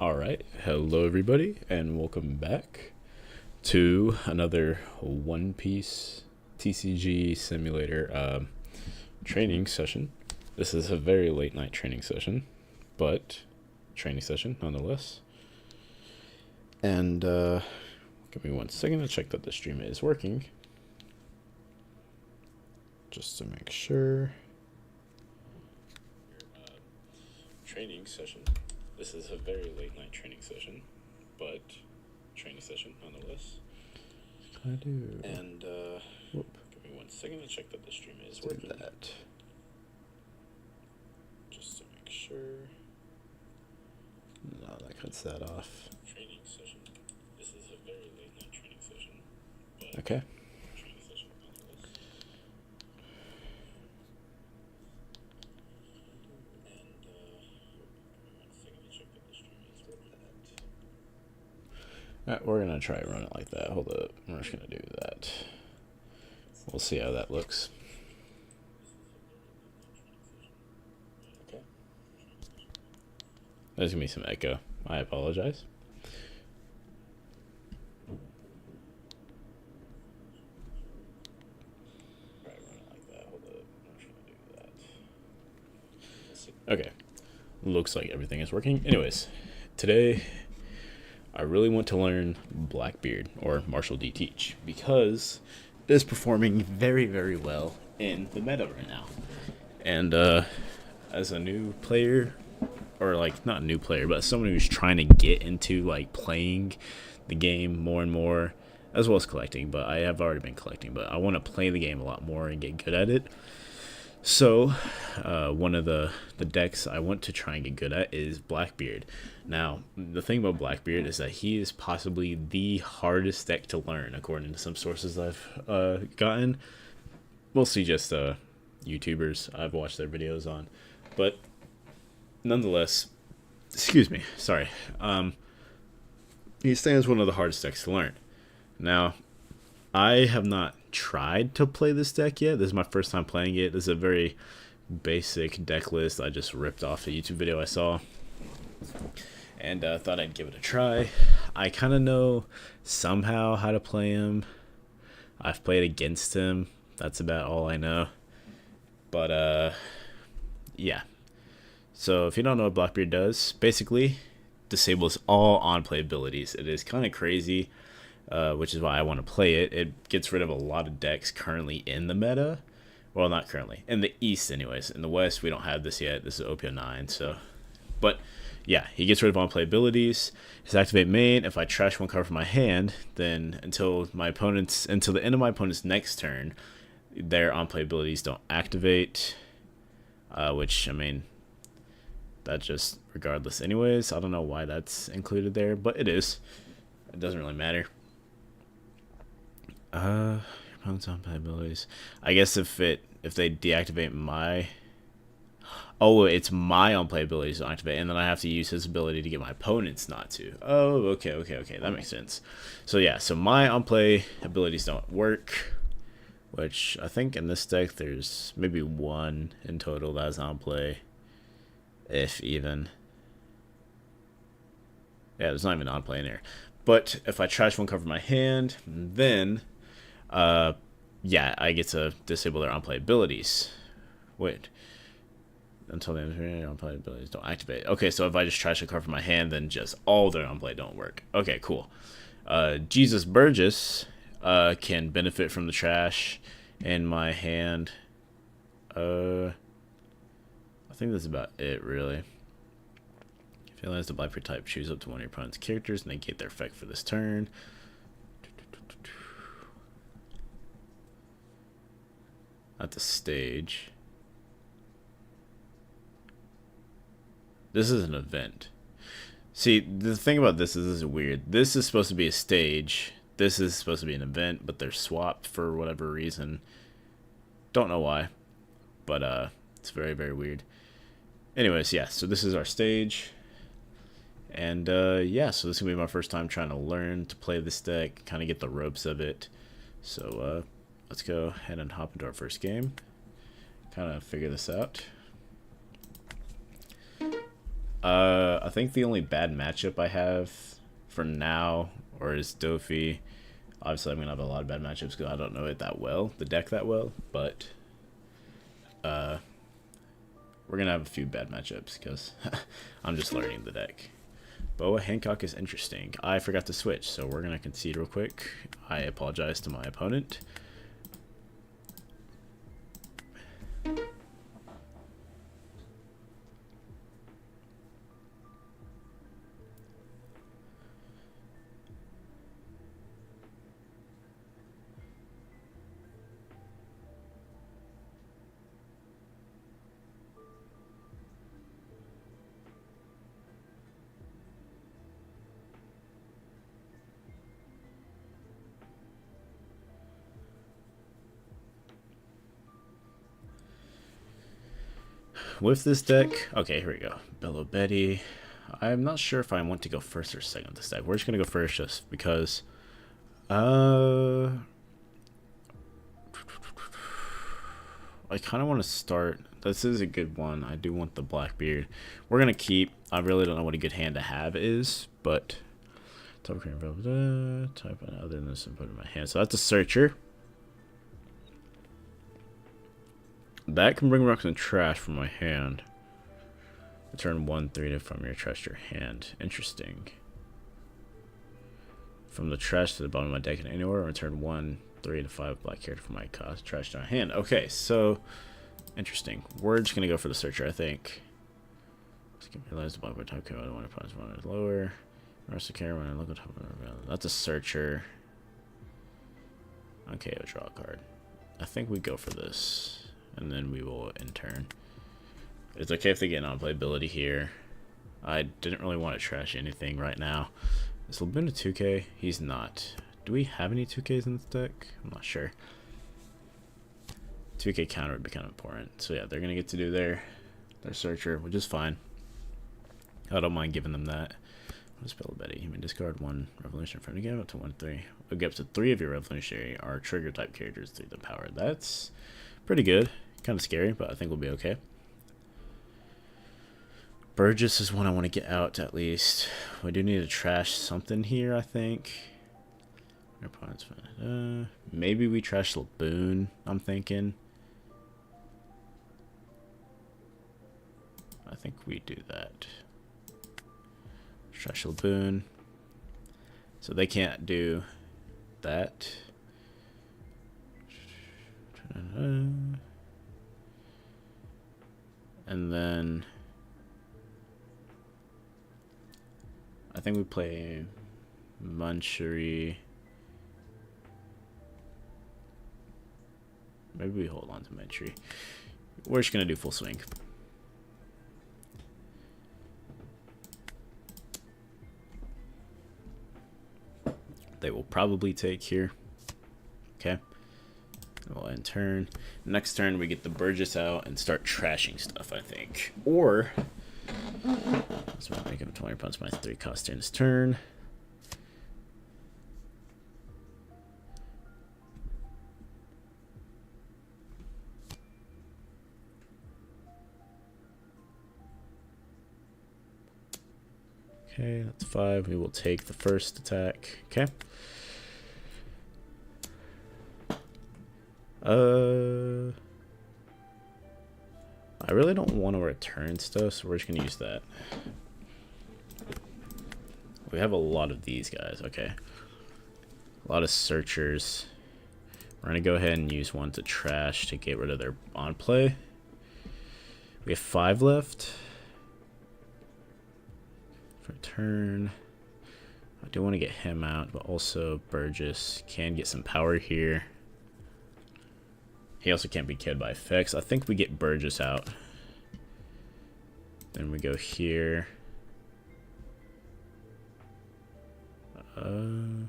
Alright, hello everybody, and welcome back to another One Piece TCG simulator training session. This is a very late night training session, but training session nonetheless. And give me 1 second to check that the stream is working. Just to make sure. Training session. This is a very late night training session, but training session nonetheless. I do. And give me 1 second to check that the stream is working. That. Just to make sure. No, that cuts that off. Training session. This is a very late night training session. But okay. Training session nonetheless. Alright, we're gonna try to run it like that. Hold up. We're just gonna do that. We'll see how that looks. Okay. There's gonna be some echo. I apologize. Okay. Looks like everything is working. Anyways, today I really want to learn Blackbeard or Marshall D. Teach because it is performing very, very well in the meta right now. And as a new player, or like not a new player, but someone who's trying to get into like playing the game more and more, as well as collecting, but I have already been collecting, but I want to play the game a lot more and get good at it. So, one of the decks I want to try and get good at is Blackbeard. Now, the thing about Blackbeard is that he is possibly the hardest deck to learn, according to some sources I've gotten. Mostly just YouTubers I've watched their videos on. But, nonetheless, excuse me, sorry. He stands one of the hardest decks to learn. Now, I have not tried to play this deck yet. This is my first time playing it. This is a very basic deck list I just ripped off a YouTube video I saw, and thought I'd give it a try. I kind of know somehow how to play him. I've played against him. That's about all I know. But yeah. So if you don't know what Blackbeard does, basically disables all on-play abilities. It is kind of crazy. Which is why I want to play it. It gets rid of a lot of decks currently in the meta. Well, not currently. In the East, anyways. In the West, we don't have this yet. This is OPO 9, so... But, yeah, he gets rid of on-play abilities. His activate main, if I trash one card from my hand, then until the end of my opponent's next turn, their on-play abilities don't activate. Which, I mean... that just regardless anyways. I don't know why that's included there, but it is. It doesn't really matter. Your opponent's on-play abilities. I guess if they deactivate my... Oh, it's my on-play abilities to activate, and then I have to use his ability to get my opponents not to. Oh, okay. That makes sense. So yeah, so my on-play abilities don't work, which I think in this deck there's maybe one in total that has on-play, if even. Yeah, there's not even on-play in there. But if I trash one card from my hand, then, yeah, I get to disable their on-play abilities. Wait. Until the end of the turn, on-play abilities don't activate. Okay, so if I just trash a card from my hand, then just all their on-play don't work. Okay, cool. Jesus Burgess can benefit from the trash in my hand. I think that's about it, really. If you realize the Blackbeard type, choose up to one of your opponent's characters and negate their effect for this turn. At the stage. This is an event. See, the thing about this is weird. This is supposed to be a stage. This is supposed to be an event, but they're swapped for whatever reason. Don't know why. But it's very, very weird. Anyways, yeah, so this is our stage. And yeah, so this is going to be my first time trying to learn to play this deck, kind of get the ropes of it. So let's go ahead and hop into our first game, kind of figure this out. I think the only bad matchup I have for now, or is Dofi. Obviously, I'm gonna have a lot of bad matchups because I don't know it that well, the deck that well. But we're gonna have a few bad matchups because I'm just learning the deck. Boa Hancock is interesting. I forgot to switch, so we're gonna concede real quick. I apologize to my opponent. With this deck, okay, here we go. Bello Betty. I'm not sure if I want to go first or second with this deck. We're just gonna go first just because. I kind of want to start. This is a good one. I do want the Blackbeard. We're gonna keep. I really don't know what a good hand to have is, but type other than this and put it in my hand. So that's a searcher. That can bring rocks and trash from my hand. Return 1/3 from your trash to your hand. Interesting. From the trash to the bottom of my deck in any order, return 1, 3 to 5 black character from my cost trash to my hand. Okay, so interesting. We're just gonna go for the searcher, I think. Realize the black type code. I want to put one lower. Rest the camera when I look at top of the. That's a searcher. Okay, I'll draw a card. I think we go for this. And then we will in turn. It's okay if they get non-playability here. I didn't really want to trash anything right now. Is Labuna 2K? He's not. Do we have any 2Ks in this deck? I'm not sure. 2K counter would be kind of important. So yeah, they're going to get to do their searcher, which is fine. I don't mind giving them that. What is Bello Betty? You may discard 1 revolutionary from the game up to 1/3. We'll get up to 3 of your revolutionary are trigger type characters through the power. That's pretty good. Kind of scary, but I think we'll be okay. Burgess is one I want to get out at least. We do need to trash something here, I think. Maybe we trash Laboon, I'm thinking. I think we do that. Trash Laboon. So they can't do that. And then I think we play Munchery. Maybe we hold on to Munchery. We're just gonna do full swing. They will probably take here. Okay. We'll end turn. Next turn, we get the Burgess out and start trashing stuff, I think. Or, so I'll make him 20 points my 3 cost in his turn. Okay, that's 5. We will take the first attack. Okay. I really don't want to return stuff, so we're just gonna use that. We have a lot of these guys, okay. A lot of searchers. We're gonna go ahead and use one to trash to get rid of their on play. We have 5 left. For turn. I do want to get him out, but also Burgess can get some power here. He also can't be killed by effects. I think we get Burgess out. Then we go here. You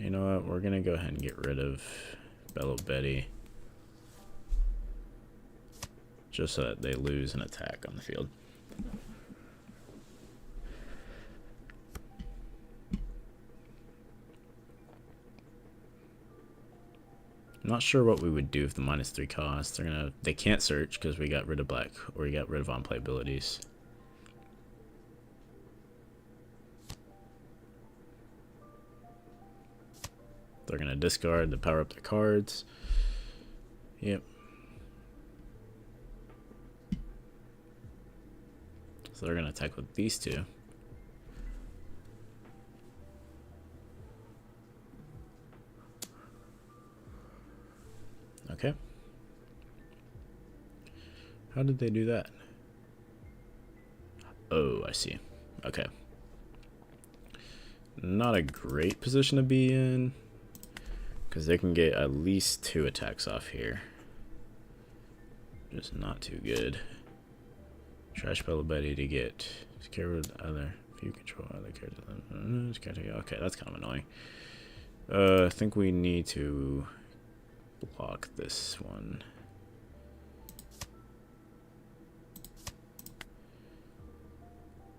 know what? We're gonna go ahead and get rid of Bello Betty. Just so that they lose an attack on the field. I'm not sure what we would do if the -3 cost. They can't search because we got rid of black, or we got rid of on-play abilities. They're gonna discard to power up their cards. Yep. So they're gonna attack with these two. Okay. How did they do that? Oh, I see. Okay. Not a great position to be in, because they can get at least 2 attacks off here. Just not too good. Trash Bella Betty to get care with other. If you control other characters. Okay, that's kind of annoying. I think we need to block this one.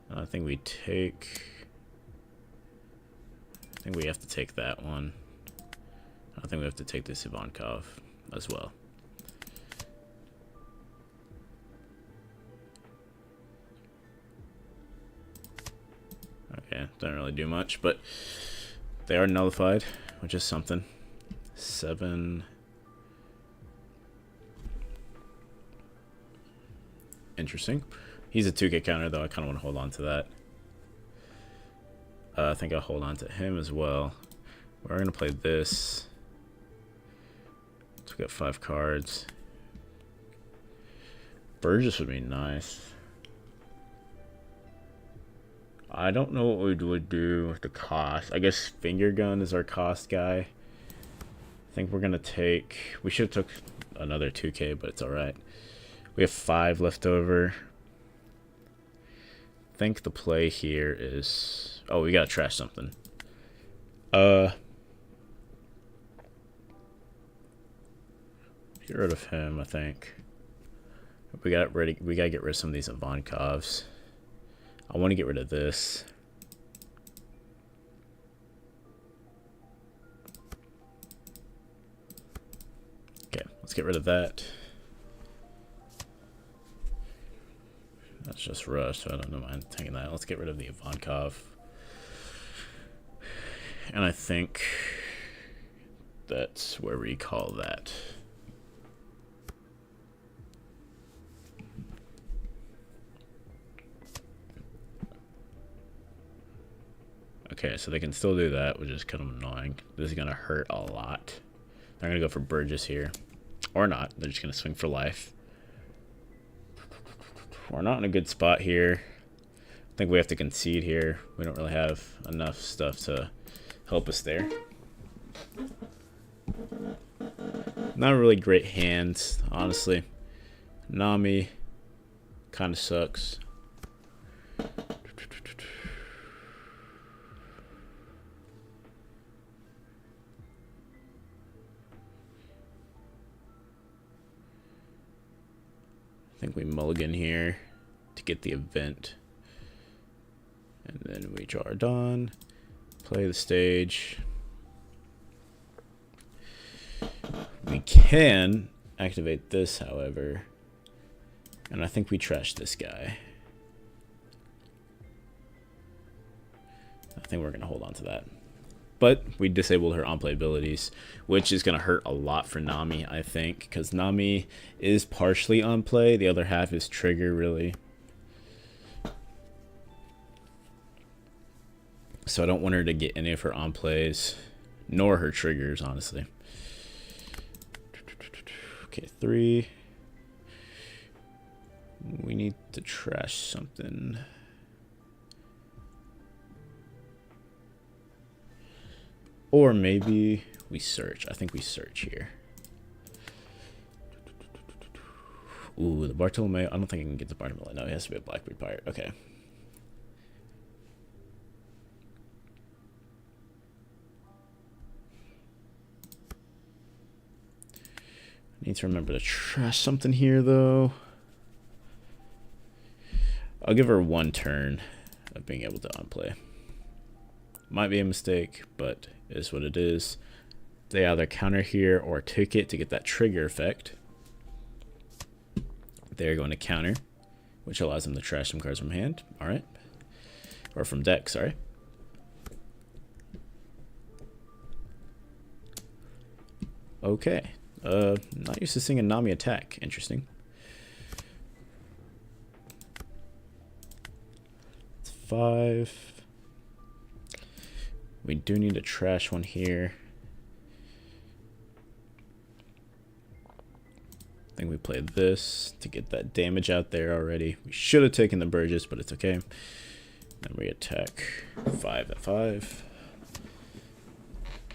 I think we have to take that one. I think we have to take this Ivankov as well. Okay, don't really do much, but they are nullified, which is something. 7. Interesting. He's a 2K counter, though. I kind of want to hold on to that. I think I'll hold on to him as well. We're going to play this. So we got 5 cards. Burgess would be nice. I don't know what we would do with the cost. I guess Finger Gun is our cost guy. I think we're going to take... We should have took another 2K, but it's alright. We have 5 left over. I think the play here is... Oh, we got to trash something. Get rid of him, I think. We got to get rid of some of these Ivankovs. I want to get rid of this. Okay, let's get rid of that. That's just rush, so I don't mind taking that. Let's get rid of the Ivankov. And I think that's where we call that. Okay, so they can still do that, which is kind of annoying. This is going to hurt a lot. They're going to go for Burgess here. Or not. They're just going to swing for life. We're not in a good spot here. I think we have to concede here. We don't really have enough stuff to help us there. Not a really great hand, honestly. Nami kind of sucks. I think we mulligan here to get the event. And then we draw our Dawn, play the stage. We can activate this, however. And I think we trash this guy. I think we're going to hold on to that. But we disabled her on-play abilities, which is going to hurt a lot for Nami, I think. Because Nami is partially on-play. The other half is trigger, really. So I don't want her to get any of her on-plays, nor her triggers, honestly. Okay, 3. We need to trash something. Or maybe we search. I think we search here. Ooh, the Bartolomeo. I don't think I can get the Bartolomeo. No, he has to be a Blackbeard Pirate. Okay. I need to remember to trash something here, though. I'll give her 1 turn of being able to unplay. Might be a mistake, but it is what it is. They either counter here or ticket to get that trigger effect. They're going to counter, which allows them to trash some cards from hand. All right. Or from deck, sorry. Okay. Not used to seeing a Nami attack. Interesting. It's 5. We do need to trash one here. I think we played this to get that damage out there already. We should have taken the Burgess, but it's okay. Then we attack 5 at 5.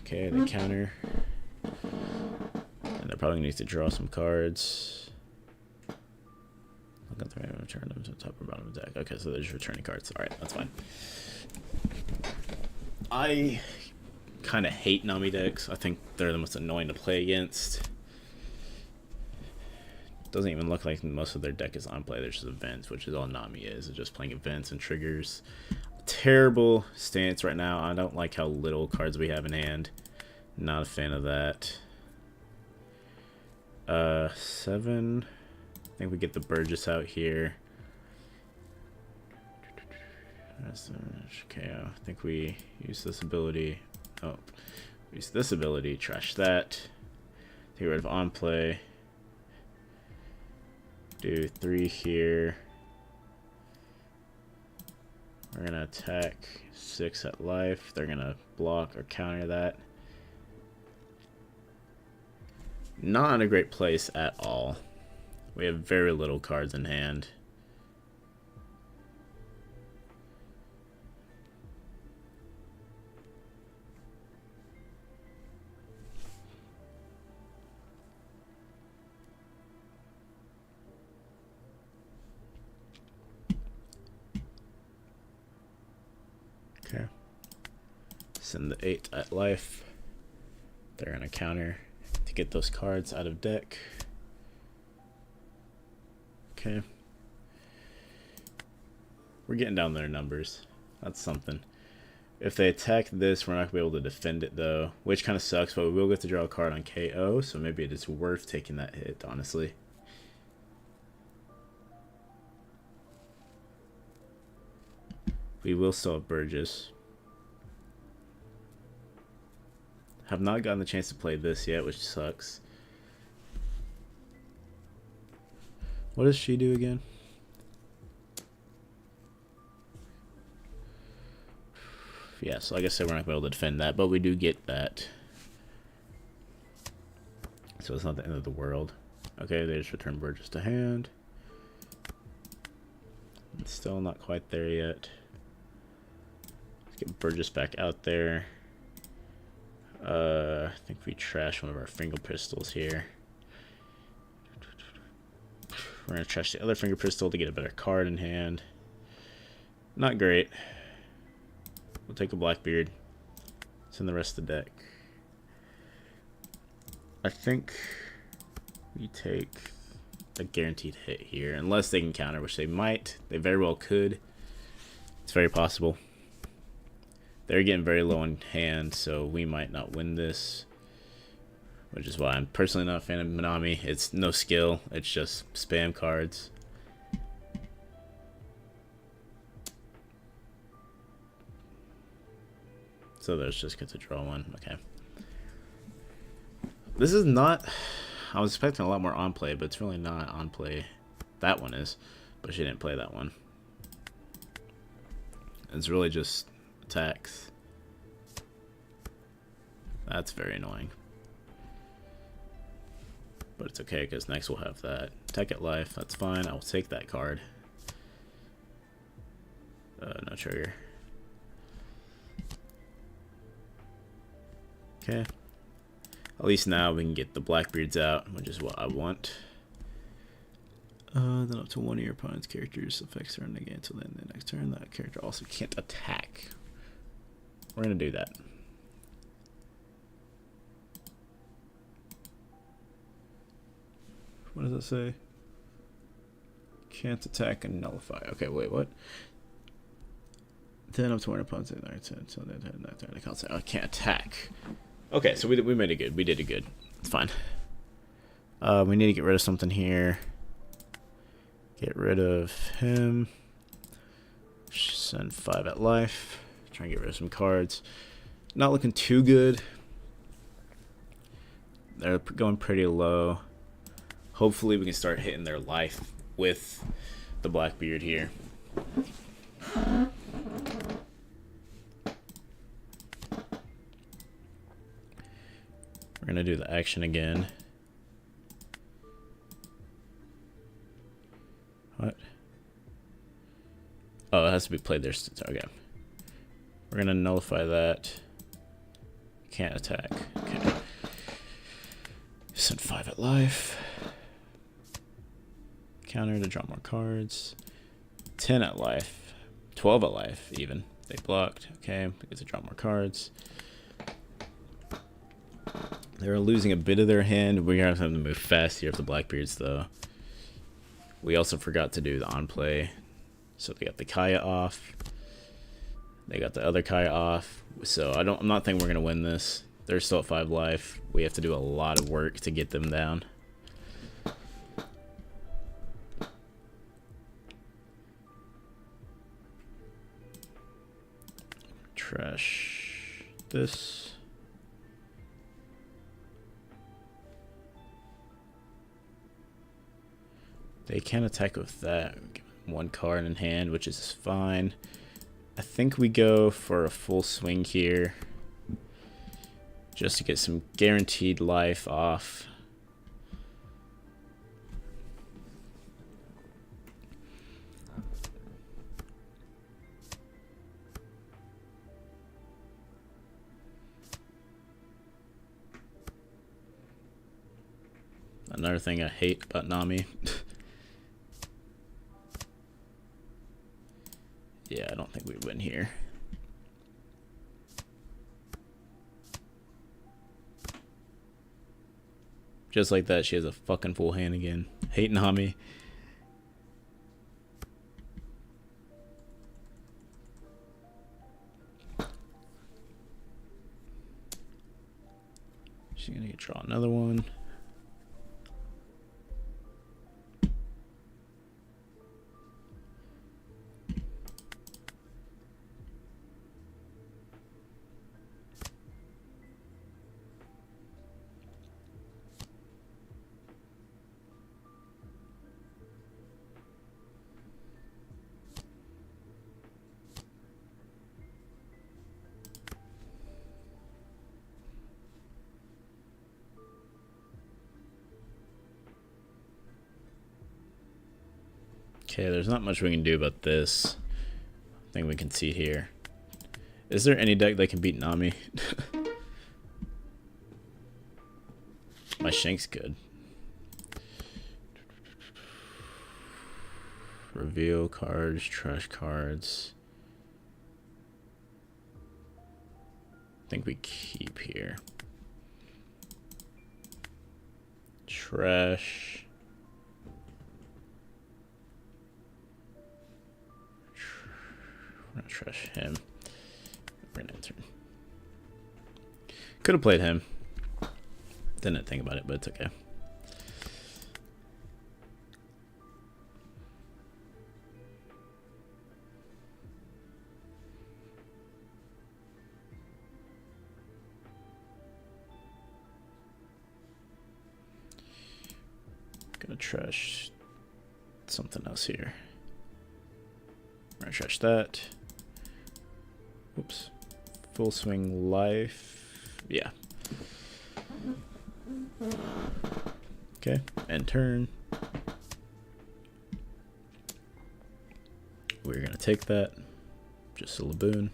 Okay, they counter. And they're probably going to need to draw some cards. Look at the way return them to the top or bottom of the deck. Okay, so they're just returning cards. Alright, that's fine. I kind of hate Nami decks. I think they're the most annoying to play against. Doesn't even look like most of their deck is on play. There's just events, which is all Nami is. It's just playing events and triggers. Terrible stance right now. I don't like how little cards we have in hand. Not a fan of that. 7. I think we get the Burgess out here. Okay, I think we use this ability. Oh, use this ability. Trash that. Get rid of on play. Do 3 here. We're gonna attack 6 at life. They're gonna block or counter that. Not in a great place at all. We have very little cards in hand. Okay. Send the 8 at life. They're gonna counter to get those cards out of deck. Okay. We're getting down their numbers. That's something. If they attack this, we're not going to be able to defend it though, which kind of sucks, but we will get to draw a card on KO, so maybe it is worth taking that hit, honestly. We will still have Burgess. Have not gotten the chance to play this yet, which sucks. What does she do again? Yeah, so like I said, we're not going to be able to defend that, but we do get that. So it's not the end of the world. Okay, they just return Burgess to hand. It's still not quite there yet. Let's get Burgess back out there. I think we trash one of our finger pistols here. We're going to trash the other finger pistol to get a better card in hand. Not great. We'll take a Blackbeard. Send the rest of the deck. I think we take a guaranteed hit here. Unless they can counter, which they might. They very well could. It's very possible. They're getting very low in hand, so we might not win this. Which is why I'm personally not a fan of Nami. It's no skill. It's just spam cards. So there's just get to draw one. Okay. This is not... I was expecting a lot more on play, but it's really not on play. That one is, but she didn't play that one. It's really just attacks. That's very annoying. But it's okay, because next we'll have that. Attack at life, that's fine. I will take that card. No trigger. Okay. At least now we can get the Blackbeards out, which is what I want. Then up to one of your opponent's characters affects turn again until then the next turn. That character also can't attack. We're gonna do that. What does it say? Can't attack and nullify. Okay, wait, what? Then up to one opponent's in there until then I can't attack. Okay, so we made it good. We did it good. It's fine. We need to get rid of something here. Get rid of him. Send 5 at life. Try and get rid of some cards. Not looking too good. They're going pretty low. Hopefully we can start hitting their life with the Blackbeard here. We're going to do the action again. What? Oh, it has to be played there. Okay. We're going to nullify that. Can't attack. Okay. Send 5 at life. Counter to draw more cards. 10 at life. 12 at life, even. They blocked. Okay, because they draw more cards. They're losing a bit of their hand. We're going to have to move fast here with the Blackbeards, though. We also forgot to do the on-play. So they got the Kaya off. They got the other Kaya off. So I'm not thinking we're going to win this. They're still at 5 life. We have to do a lot of work to get them down. Trash this. They can attack with that. One card in hand, which is fine. I think we go for a full swing here. Just to get some guaranteed life off. Another thing I hate about Nami. Yeah, I don't think we win here. Just like that, she has a fucking full hand again. Hate Nami. She's gonna draw another one. Okay, there's not much we can do about this. I think we can see here. Is there any deck that can beat Nami? My Shank's good. Reveal cards, trash cards. I think we keep here. Trash. We're gonna trash him. We're gonna enter. Could have played him. Didn't think about it, but it's okay. Gonna trash something else here. We're gonna trash that. Oops. Full swing life. Yeah. Okay. End turn. We're gonna take that. Just a Laboon.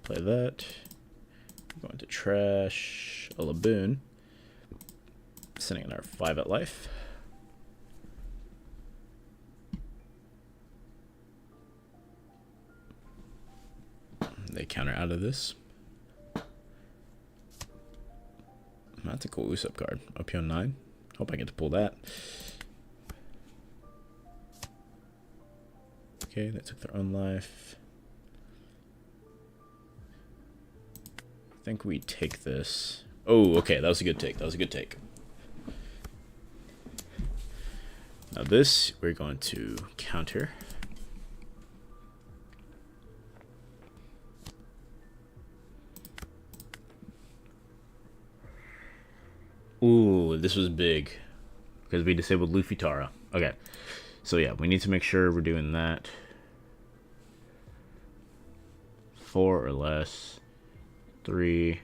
Play that. I'm going to trash a Laboon. Sending in our 5 at life. They counter out of this. That's a cool Usopp card. OPO 9. Hope I get to pull that. Okay, that took their own life. I think we take this. Oh, okay, that was a good take. That was a good take. Now this, we're going to counter. Ooh, this was big. Because we disabled Luffy Tara. Okay. So yeah, we need to make sure we're doing that. 4 or less. 3.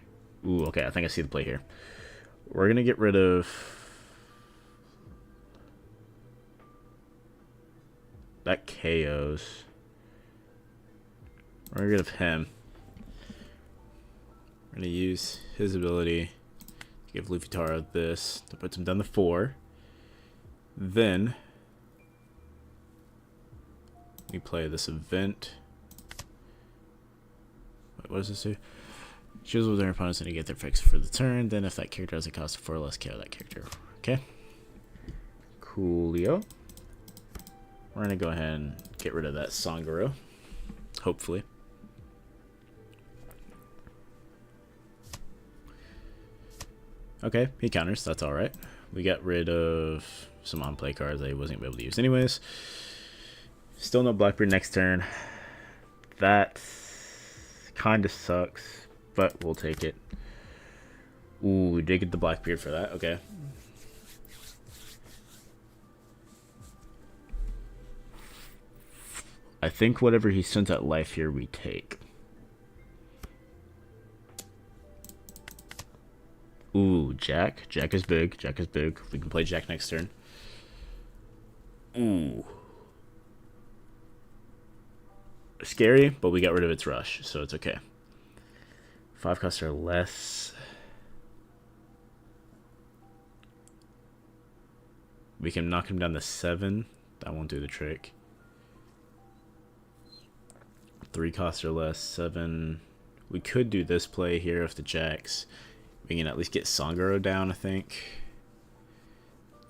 Ooh, okay, I think I see the play here. We're going to get rid of that KOs. We're going to get rid of him. We're going to use his ability to give Luffy Tara this to put him down to 4. Then we play this event. Wait, what does this do? Choose with their opponents and to get their fix for the turn. Then if that character has a cost of 4 or less, KO that character. Okay. Coolio. We're going to go ahead and get rid of that Sangoro. Hopefully. Okay, he counters. That's alright. We got rid of some on-play cards I wasn't able to use anyways. Still no Blackbeard next turn. That kind of sucks, but we'll take it. Ooh, we did get the Blackbeard for that. Okay. I think whatever he sent at life here, we take. Ooh, Jack. Jack is big. Jack is big. We can play Jack next turn. Ooh. Scary, but we got rid of its rush, so it's okay. 5 costs or less. We can knock him down to 7. That won't do the trick. 3 costs or less. 7. We could do this play here if the Jacks. We can at least get Sangoro down, I think.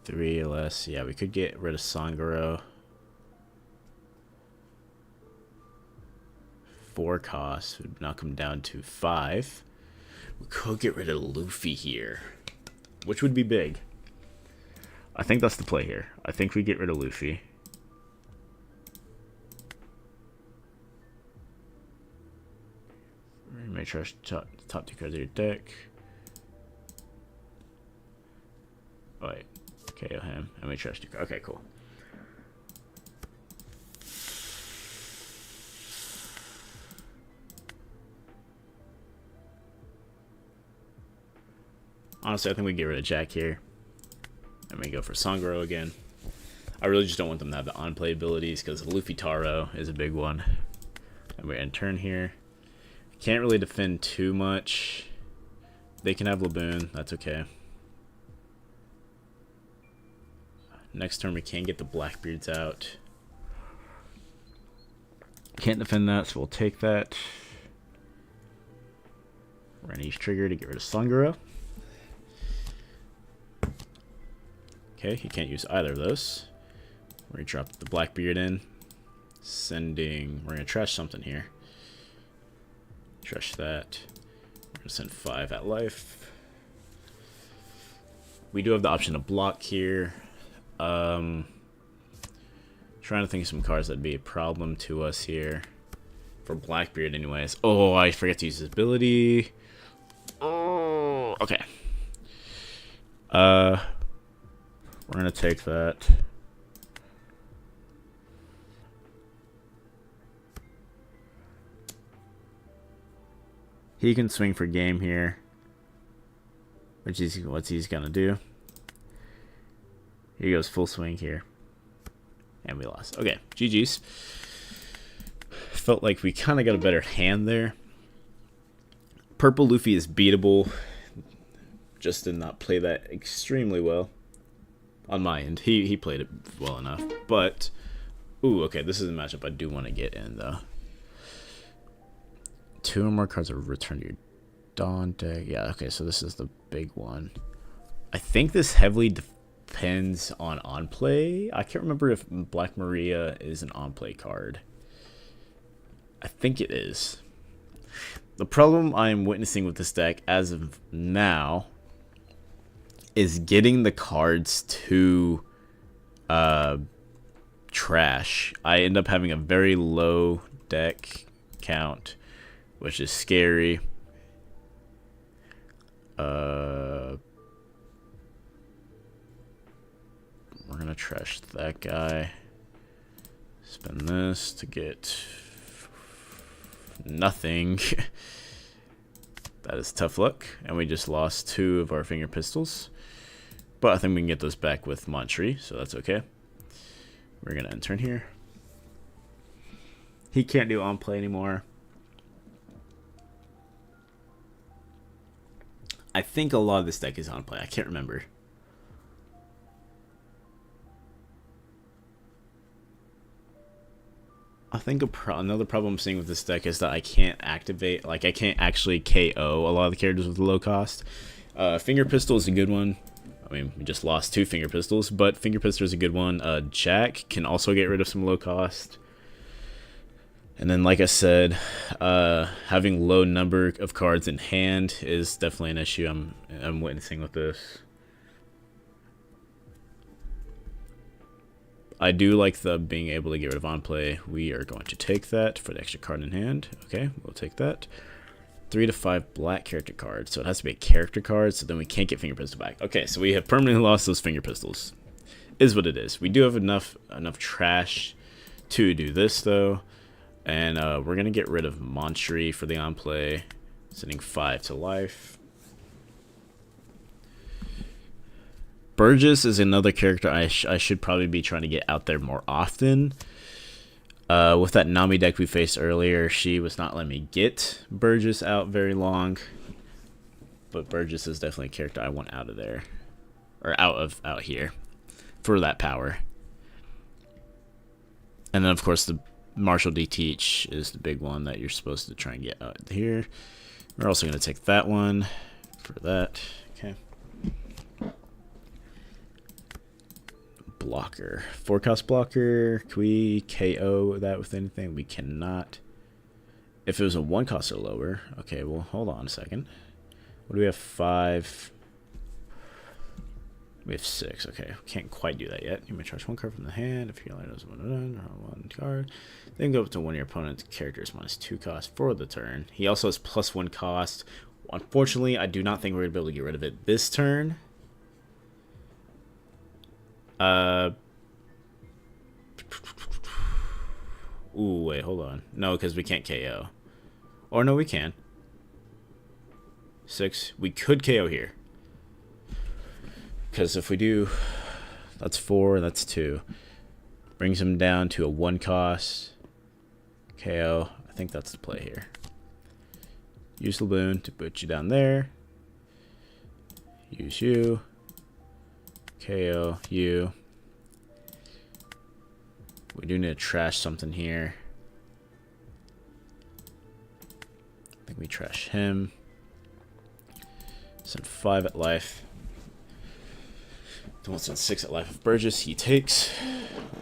3 or less. Yeah, we could get rid of Sangoro. 4 costs would knock him down to 5. We could get rid of Luffy here, which would be big. I think that's the play here. I think we get rid of Luffy. Make sure top 2 cards of your deck. Oh wait, KO him and we trash 2 cards. Okay, cool. Honestly, I think we get rid of Jack here. And we go for Sangoro again. I really just don't want them to have the on-play abilities because Luffy Taro is a big one. And we end turn here. Can't really defend too much. They can have Laboon. That's okay. Next turn we can get the Blackbeards out. Can't defend that, so we'll take that. We're going to use Trigger to get rid of Sangoro. Okay, he can't use either of those. We're going to drop the Blackbeard in. We're going to trash something here. Trash that. We're going to send 5 at life. We do have the option to block here. Trying to think of some cards that'd be a problem to us here. For Blackbeard anyways. Oh, I forget to use his ability. Oh, okay. We're going to take that. He can swing for game here. Which is what he's going to do. He goes full swing here. And we lost. Okay, GG's. Felt like we kind of got a better hand there. Purple Luffy is beatable. Just did not play that extremely well. On my end. He played it well enough. But, ooh, okay, this is a matchup I do want to get in, though. 2 or more cards are returned to your Dawn deck. Yeah, okay, so this is the big one. I think this heavily depends on play. I can't remember if Black Maria is an on-play card. I think it is. The problem I'm witnessing with this deck as of now is getting the cards to trash. I end up having a very low deck count, which is scary. We're gonna trash that guy. Spend this to get nothing. That is tough luck, and we just lost 2 of our finger pistols. But I think we can get those back with Montry, so that's okay. We're gonna end turn here. He can't do on play anymore. I think a lot of this deck is on play. I can't remember. I think another problem I'm seeing with this deck is that I can't activate, like I can't actually KO a lot of the characters with low cost. Finger Pistol is a good one. I mean, we just lost 2 Finger Pistols, but Finger Pistol is a good one. Jack can also get rid of some low cost. And then, like I said, having low number of cards in hand is definitely an issue I'm witnessing with this. I do like the being able to get rid of on play. We are going to take that for the extra card in hand. Okay, we'll take that. 3 to 5 black character cards, so it has to be a character card, so then we can't get Finger Pistol back. Okay, so we have permanently lost those Finger Pistols. Is what it is. We do have enough trash to do this, though. And we're going to get rid of Montry for the on play, sending 5 to life. Burgess is another character I should probably be trying to get out there more often. With that Nami deck we faced earlier, she was not letting me get Burgess out very long. But Burgess is definitely a character I want out of there. Or out here. For that power. And then of course the Marshall D Teach is the big one that you're supposed to try and get out here. We're also going to take that one for that. Okay. Blocker. 4-cost blocker. Can we KO that with anything? We cannot. If it was a 1-cost or lower. Okay, well, hold on a second. What do we have? 5. We have 6. Okay, can't quite do that yet. You may charge 1 card from the hand. If your line does 1 card, then go up to one of your opponent's characters minus 2 cost for the turn. He also has plus 1 cost. Unfortunately, I do not think we're going to be able to get rid of it this turn. Ooh, wait, hold on. No, because we can't KO. Or no, we can. 6. We could KO here. Because if we do, that's 4, that's 2. Brings him down to a 1-cost. KO. I think that's the play here. Use Laboon to put you down there. Use you. KO you. We do need to trash something here. I think we trash him. Send 5 at life. Then we'll send 6 at life of Burgess. He takes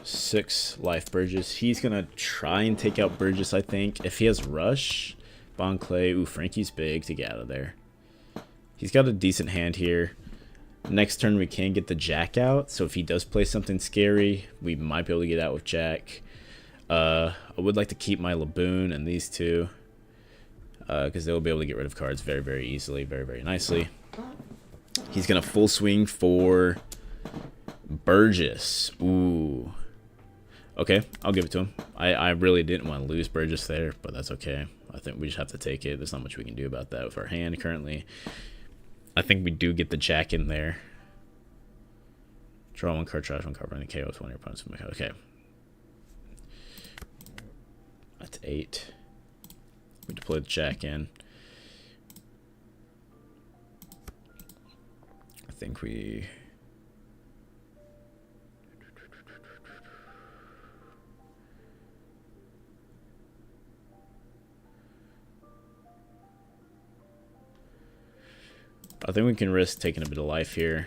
6 life Burgess. He's gonna try and take out Burgess, I think. If he has rush, Bon Clay. Ooh, Frankie's big to get out of there. He's got a decent hand here. Next turn we can get the Jack out, so if he does play something scary, we might be able to get out with Jack. I would like to keep my Laboon and these two, because they'll be able to get rid of cards very, very easily, very, very nicely. He's going to full swing for Burgess. Ooh. Okay, I'll give it to him. I really didn't want to lose Burgess there, but that's okay. I think we just have to take it. There's not much we can do about that with our hand currently. I think we do get the Jack in there. Draw 1 card, trash 1 card, bring the KO to one of your opponents. Okay. That's 8. We deploy the Jack in. I think we... I think we can risk taking a bit of life here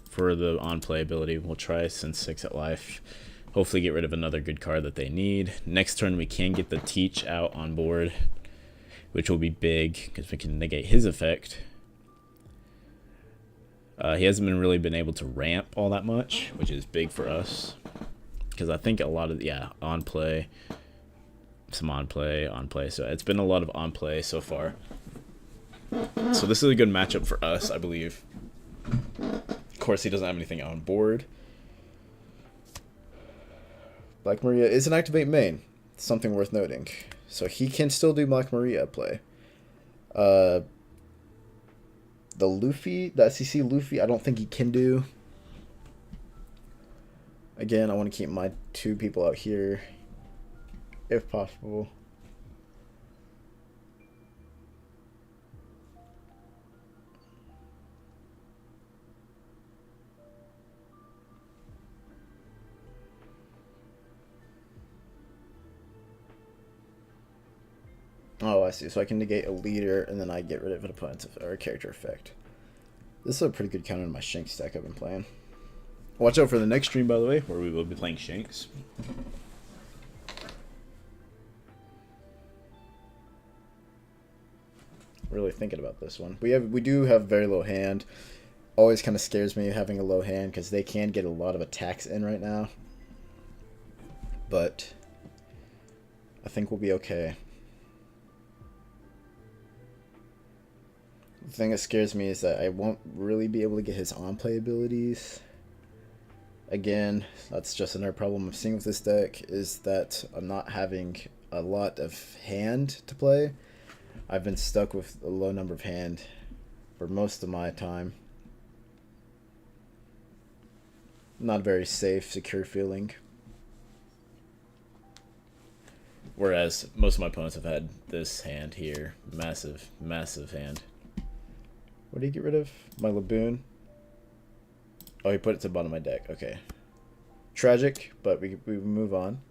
for the on-play ability. We'll try send 6 at life. Hopefully get rid of another good card that they need. Next turn we can get the Teach out on board, which will be big because we can negate his effect. He hasn't been able to ramp all that much, which is big for us. Because I think a lot of, on play. Some on play. So it's been a lot of on play so far. So this is a good matchup for us, I believe. Of course, he doesn't have anything on board. Black Maria is an activate main. Something worth noting. So he can still do Black Maria play. The Luffy, the SEC Luffy, I don't think he can do. Again, I want to keep my 2 people out here, if possible. Oh, I see. So I can negate a leader, and then I get rid of an opponent's or a character effect. This is a pretty good counter to my Shanks deck I've been playing. Watch out for the next stream, by the way, where we will be playing Shanks. Really thinking about this one. We do have very low hand. Always kind of scares me having a low hand because they can get a lot of attacks in right now. But I think we'll be okay. The thing that scares me is that I won't really be able to get his on-play abilities. Again, that's just another problem I'm seeing with this deck, is that I'm not having a lot of hand to play. I've been stuck with a low number of hand for most of my time. Not a very safe, secure feeling. Whereas most of my opponents have had this hand here. Massive, massive hand. What did he get rid of? My Laboon? Oh, he put it to the bottom of my deck. Okay. Tragic, but we move on.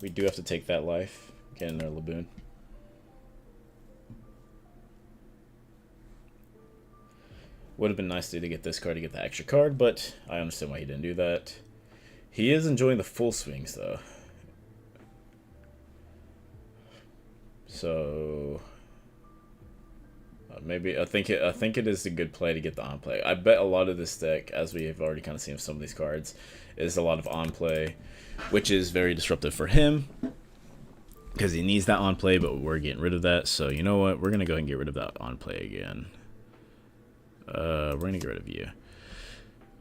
We do have to take that life. Get in there, Laboon. Would have been nice to get this card to get the extra card, but I understand why he didn't do that. He is enjoying the full swings, though. So maybe I think it is a good play to get the on play. I bet a lot of this deck, as we have already kind of seen with some of these cards, is a lot of on play, which is very disruptive for him because he needs that on play. But we're getting rid of that. So you know what? We're gonna go ahead and get rid of that on play again. We're gonna get rid of you.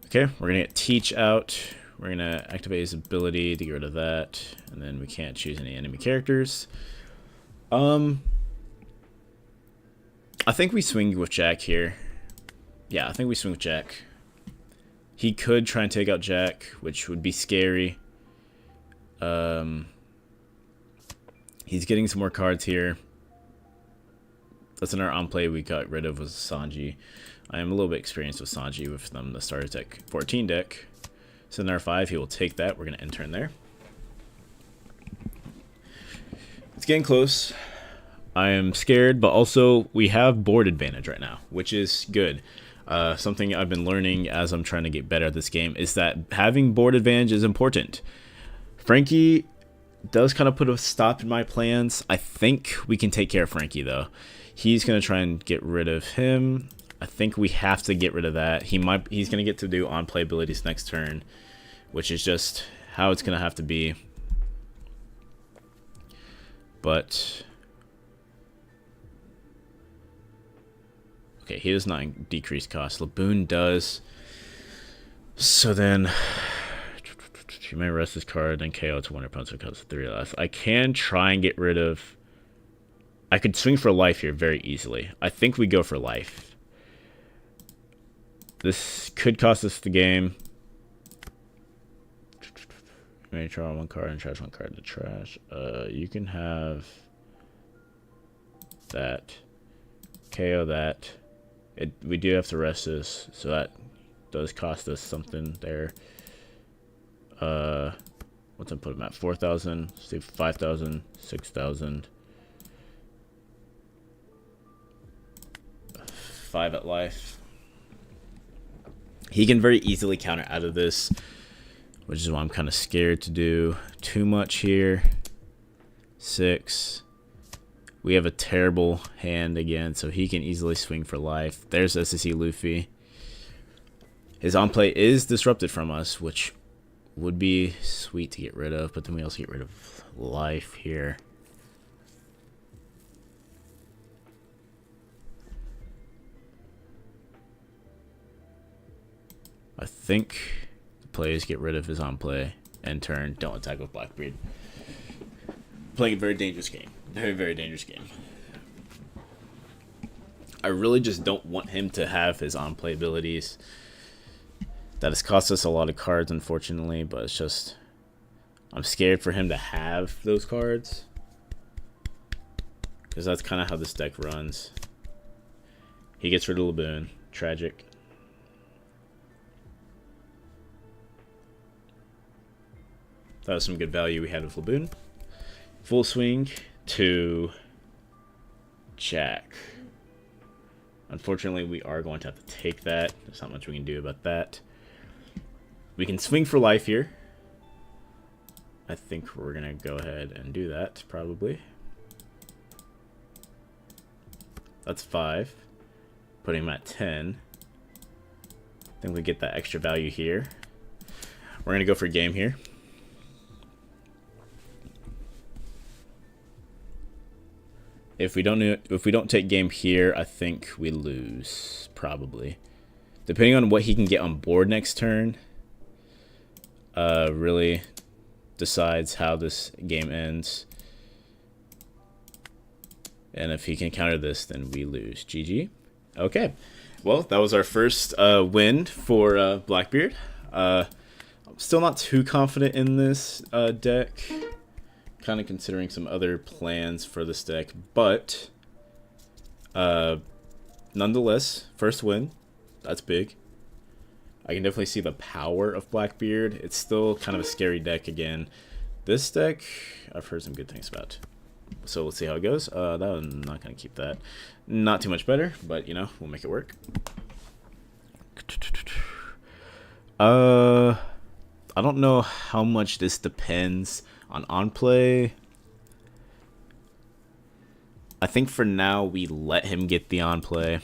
Okay, we're gonna get Teach out. We're gonna activate his ability to get rid of that, and then we can't choose any enemy characters. I think we swing with Jack here. Yeah, I think we swing with Jack. He could try and take out Jack, which would be scary. He's getting some more cards here. That's another on play we got rid of was Sanji. I am a little bit experienced with Sanji with them, the starter deck 14 deck. So in our 5, he will take that. We're going to enter in there. It's getting close. I am scared, but also we have board advantage right now, which is good. Something I've been learning as I'm trying to get better at this game is that having board advantage is important. Frankie does kind of put a stop in my plans. I think we can take care of Frankie, though. He's going to try and get rid of him. I think we have to get rid of that. He's going to get to do on-play abilities next turn, which is just how it's going to have to be. But okay, he does not decrease cost. Laboon does. So then you may rest this card, then KO to 1 opponent because of 3 less. I can try and get rid of. I could swing for life here very easily. I think we go for life. This could cost us the game. You may draw 1 card and trash 1 card to trash. You can have that. KO that. We do have to rest this, so that does cost us something there. What's I put him at? 4,000. Let's do 5,000, 6,000. 5 at life. He can very easily counter out of this which is why I'm kind of scared to do too much here. 6. We have a terrible hand again, so he can easily swing for life. There's SSC Luffy. His on play is disrupted from us, which would be sweet to get rid of, but then we also get rid of life here. I think the plays get rid of his on play, end turn, don't attack with Blackbeard. Playing a very dangerous game. Very, very dangerous game. I really just don't want him to have his on play abilities. That has cost us a lot of cards, unfortunately, but it's just, I'm scared for him to have those cards, because that's kind of how this deck runs. He gets rid of Laboon. Tragic. That was some good value we had with Laboon. Full swing to Jack. Unfortunately, we are going to have to take that. There's not much we can do about that. We can swing for life here. I think we're going to go ahead and do that, probably. That's 5. Putting him at 10. I think we get that extra value here. We're going to go for game here. If we don't take game here, I think we lose, probably. Depending on what he can get on board next turn, really decides how this game ends. And if he can counter this, then we lose. GG. Okay. Well, that was our first win for Blackbeard. I'm still not too confident in this deck. Kind of considering some other plans for this deck, but nonetheless, first win. That's big. I can definitely see the power of Blackbeard. It's still kind of a scary deck again. This deck, I've heard some good things about. So let's see how it goes. That I'm not going to keep that. Not too much better, but you know, we'll make it work. I don't know how much this depends on play. I think for now we let him get the on play.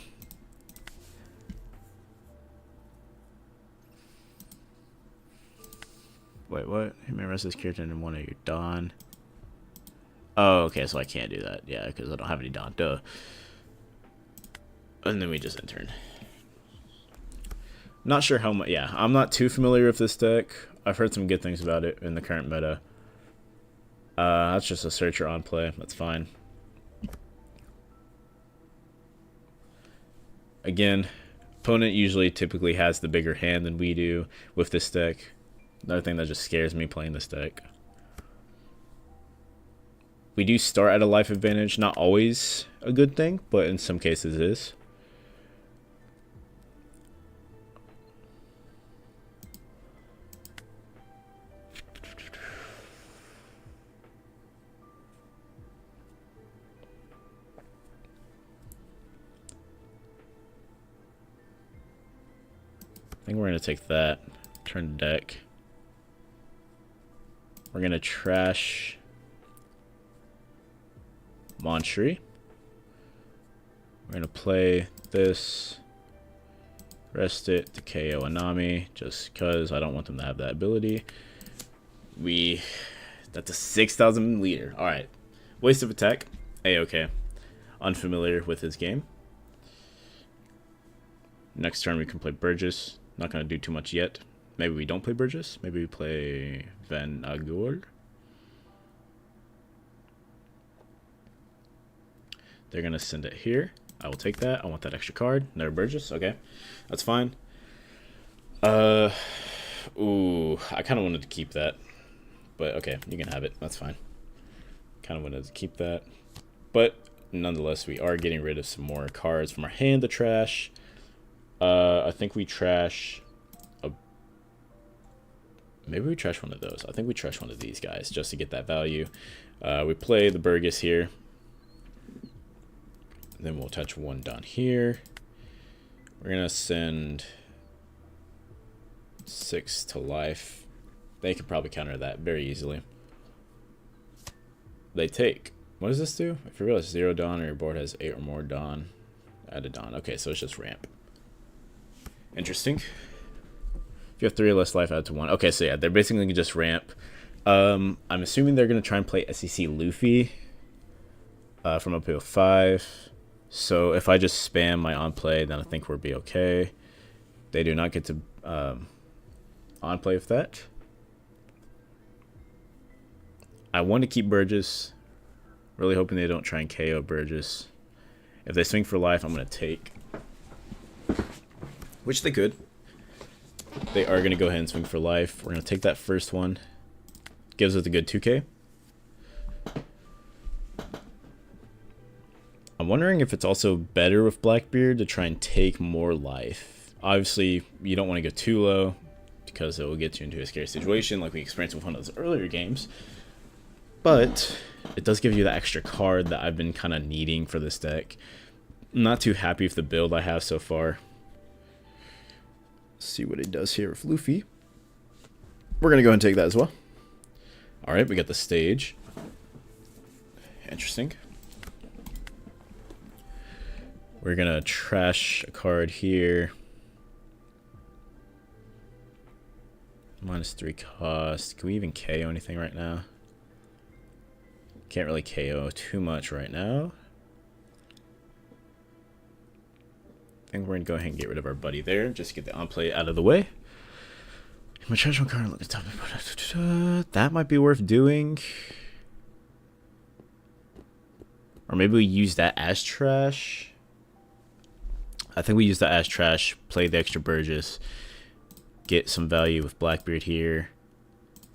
Wait, what? You may rest this character in one of your Dawn. Oh, okay, so I can't do that. Yeah, because I don't have any Dawn. Duh. And then we just intern. Not sure how much. Yeah, I'm not too familiar with this deck. I've heard some good things about it in the current meta. That's just a searcher on play. That's fine. Again, opponent usually typically has the bigger hand than we do with this deck. Another thing that just scares me playing this deck. We do start at a life advantage. Not always a good thing, but in some cases it is. I think we're going to take that, turn the deck. We're going to trash Monstry. We're going to play this, rest it to KO Anami, just because I don't want them to have that ability. That's a 6,000 leader. Alright. Waste of attack. A-okay. Unfamiliar with his game. Next turn we can play Burgess. Not going to do too much yet. Maybe we don't play Burgess. Maybe we play Van Agul. They're going to send it here. I will take that. I want that extra card. Another Burgess. Okay. That's fine. Ooh. I kind of wanted to keep that. But okay. You can have it. That's fine. Kind of wanted to keep that. But nonetheless, we are getting rid of some more cards from our hand to trash. I think we trash maybe we trash one of those. I think we trash one of these guys just to get that value. We play the Burgess here. Then we'll touch one down here. We're gonna send 6 to life. They could probably counter that very easily. They take. What does this do? If you realize 0 Dawn or your board has 8 or more Dawn, add a Dawn. Okay, so it's just ramp. Interesting. If you have 3 or less life, add to 1. Okay, so yeah, they're basically just ramp. I'm assuming they're going to try and play SEC Luffy from up to 5. So if I just spam my on play, then I think we'll be okay. They do not get to on play with that. I want to keep Burgess. Really hoping they don't try and KO Burgess. If they swing for life, I'm going to take. Which they could. They are going to go ahead and swing for life. We're going to take that first one. Gives us a good 2k. I'm wondering if it's also better with Blackbeard to try and take more life. Obviously, you don't want to go too low because it will get you into a scary situation like we experienced with one of those earlier games. But it does give you the extra card that I've been kind of needing for this deck. I'm not too happy with the build I have so far. Let's see what it does here with Luffy. We're going to go ahead and take that as well. Alright, we got the stage. Interesting. We're going to trash a card here. -3 cost. Can we even KO anything right now? Can't really KO too much right now. I think we're going to go ahead and get rid of our buddy there. Just to get the on-play out of the way. I'm going to trash one card. Look at the top. That might be worth doing. Or maybe we use that as trash. I think we use that as trash. Play the extra Burgess. Get some value with Blackbeard here.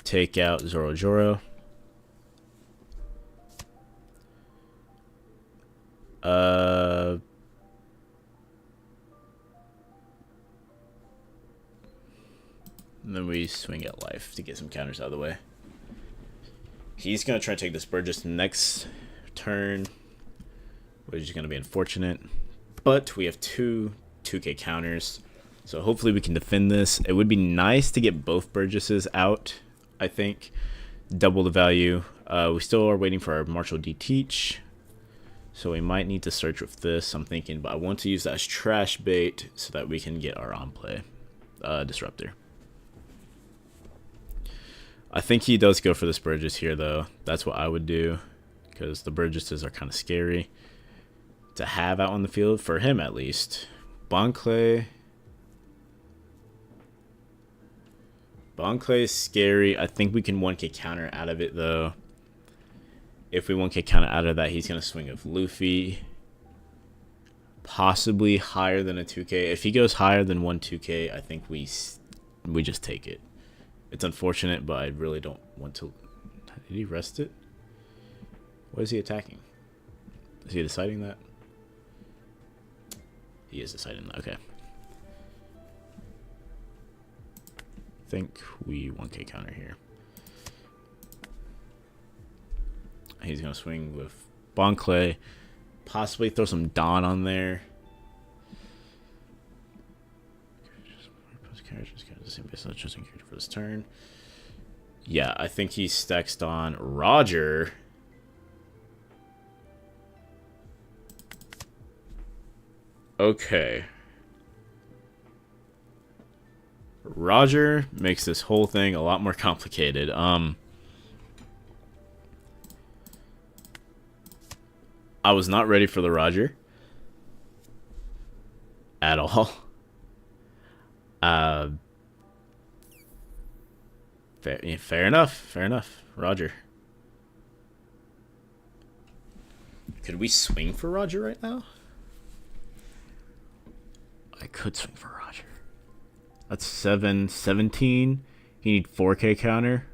Take out Zoro Joro. And then we swing at life to get some counters out of the way. He's going to try to take this Burgess next turn, which is going to be unfortunate. But we have 2 2k counters, so hopefully we can defend this. It would be nice to get both Burgesses out, I think. Double the value. We still are waiting for our Marshall D Teach. So we might need to search with this, I'm thinking, but I want to use that as trash bait so that we can get our on-play Disruptor. I think he does go for this Burgess here, though. That's what I would do, because the Burgesses are kind of scary to have out on the field, for him at least. Bonclay is scary. I think we can 1k counter out of it, though. If we 1k counter out of that, he's going to swing with Luffy. Possibly higher than a 2k. If he goes higher than 1 2k, I think we just take it. It's unfortunate, but I really don't want to... Did he rest it? What is he attacking? Is he deciding that? He is deciding that. Okay. I think we 1k counter here. He's going to swing with Bonclay. Possibly throw some Dawn on there. For this turn. Yeah, I think he stacks Dawn. Roger. Okay. Roger makes this whole thing a lot more complicated. I was not ready for the Roger at all. Fair enough. Roger. Could we swing for Roger right now? I could swing for Roger. That's 17. He need 4k counter.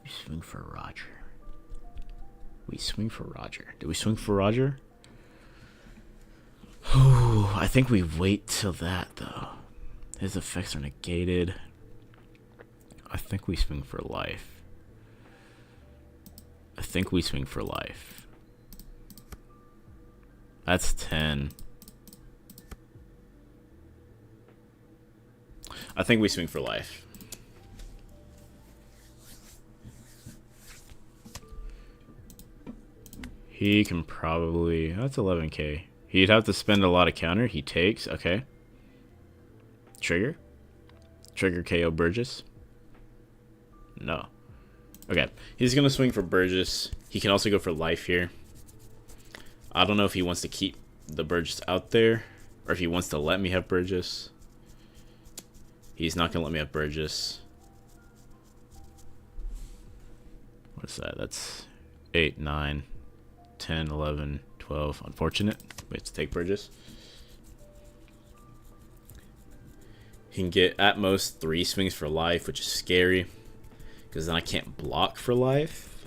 We swing for Roger. Did we swing for Roger? Oh, I think we wait till that, though. His effects are negated. I think we swing for life. That's 10. I think we swing for life. He can probably... That's 11k. He'd have to spend a lot of counter. He takes. Okay. Trigger. Trigger KO Burgess. No. Okay. He's going to swing for Burgess. He can also go for life here. I don't know if he wants to keep the Burgess out there, or if he wants to let me have Burgess. He's not going to let me have Burgess. What's that? That's 8, 9, 10, 11, 12. Unfortunate. We have to take Burgess. He can get at most 3 swings for life, which is scary, because then I can't block for life.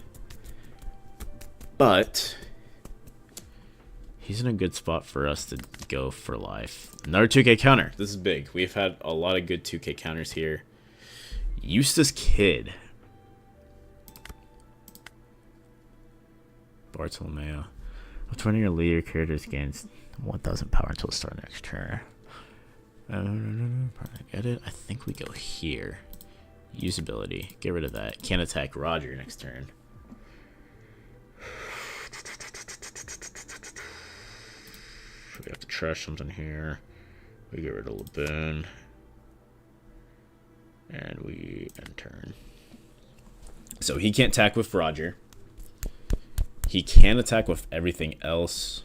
But he's in a good spot for us to go for life. Another 2k counter. This is big. We've had a lot of good 2k counters here. Eustace Kid. Bartolomeo. If one of your leader characters gains 1000 power until the start of next turn. Get it? I think we go here. Usability. Get rid of that. Can't attack Roger next turn. We have to trash something here. We get rid of Laboon. And we end turn. So he can't attack with Roger. He can attack with everything else.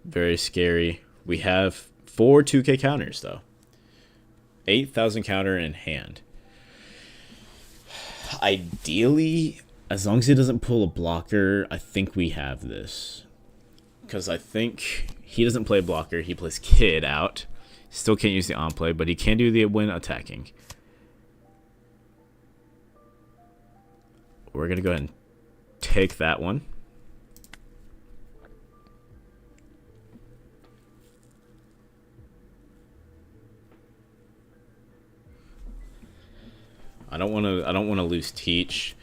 Very scary. We have 4 2k counters, though. 8,000 counter in hand. Ideally, as long as he doesn't pull a blocker, I think we have this. Because I think he doesn't play blocker. He plays Kid out. Still can't use the on play, but he can do the win attacking. We're going to go ahead and take that one. I don't want to lose Teach.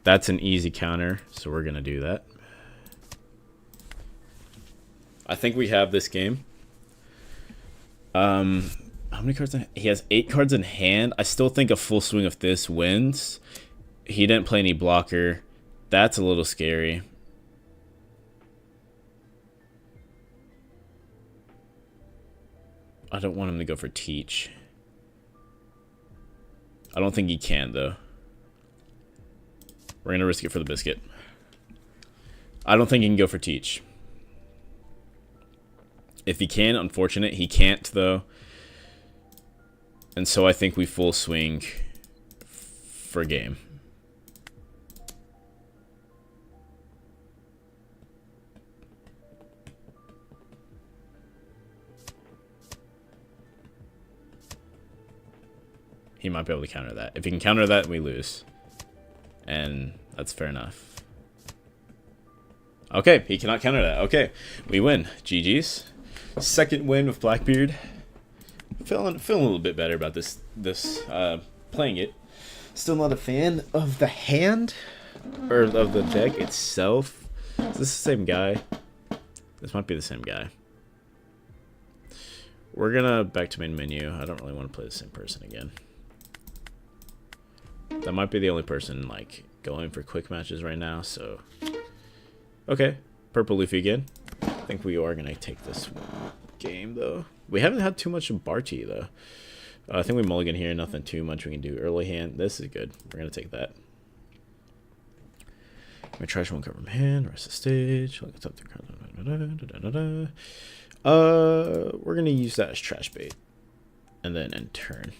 That's an easy counter, so we're going to do that. I think we have this game. How many cards? He has 8 cards in hand. I still think a full swing of this wins. He didn't play any blocker. That's a little scary. I don't want him to go for Teach. I don't think he can, though. We're going to risk it for the biscuit. I don't think he can go for Teach. If he can, unfortunate. He can't, though. And so I think we full swing for game. He might be able to counter that. If he can counter that, we lose. And that's fair enough. Okay, he cannot counter that. Okay, we win. GG's. Second win with Blackbeard. Feeling a little bit better about this playing it. Still not a fan of the hand or of the deck itself. Is this the same guy? This might be the same guy. We're gonna back to main menu. I don't really want to play the same person again. That might be the only person like going for quick matches right now, so okay. Purple Leafy again. I think we are gonna take this game though. We haven't had too much of Barty though. I think we mulligan here, nothing too much we can do. Early hand, this is good. We're gonna take that. My trash won't cover from hand, rest of the stage. We're gonna use that as trash bait. And then end turn.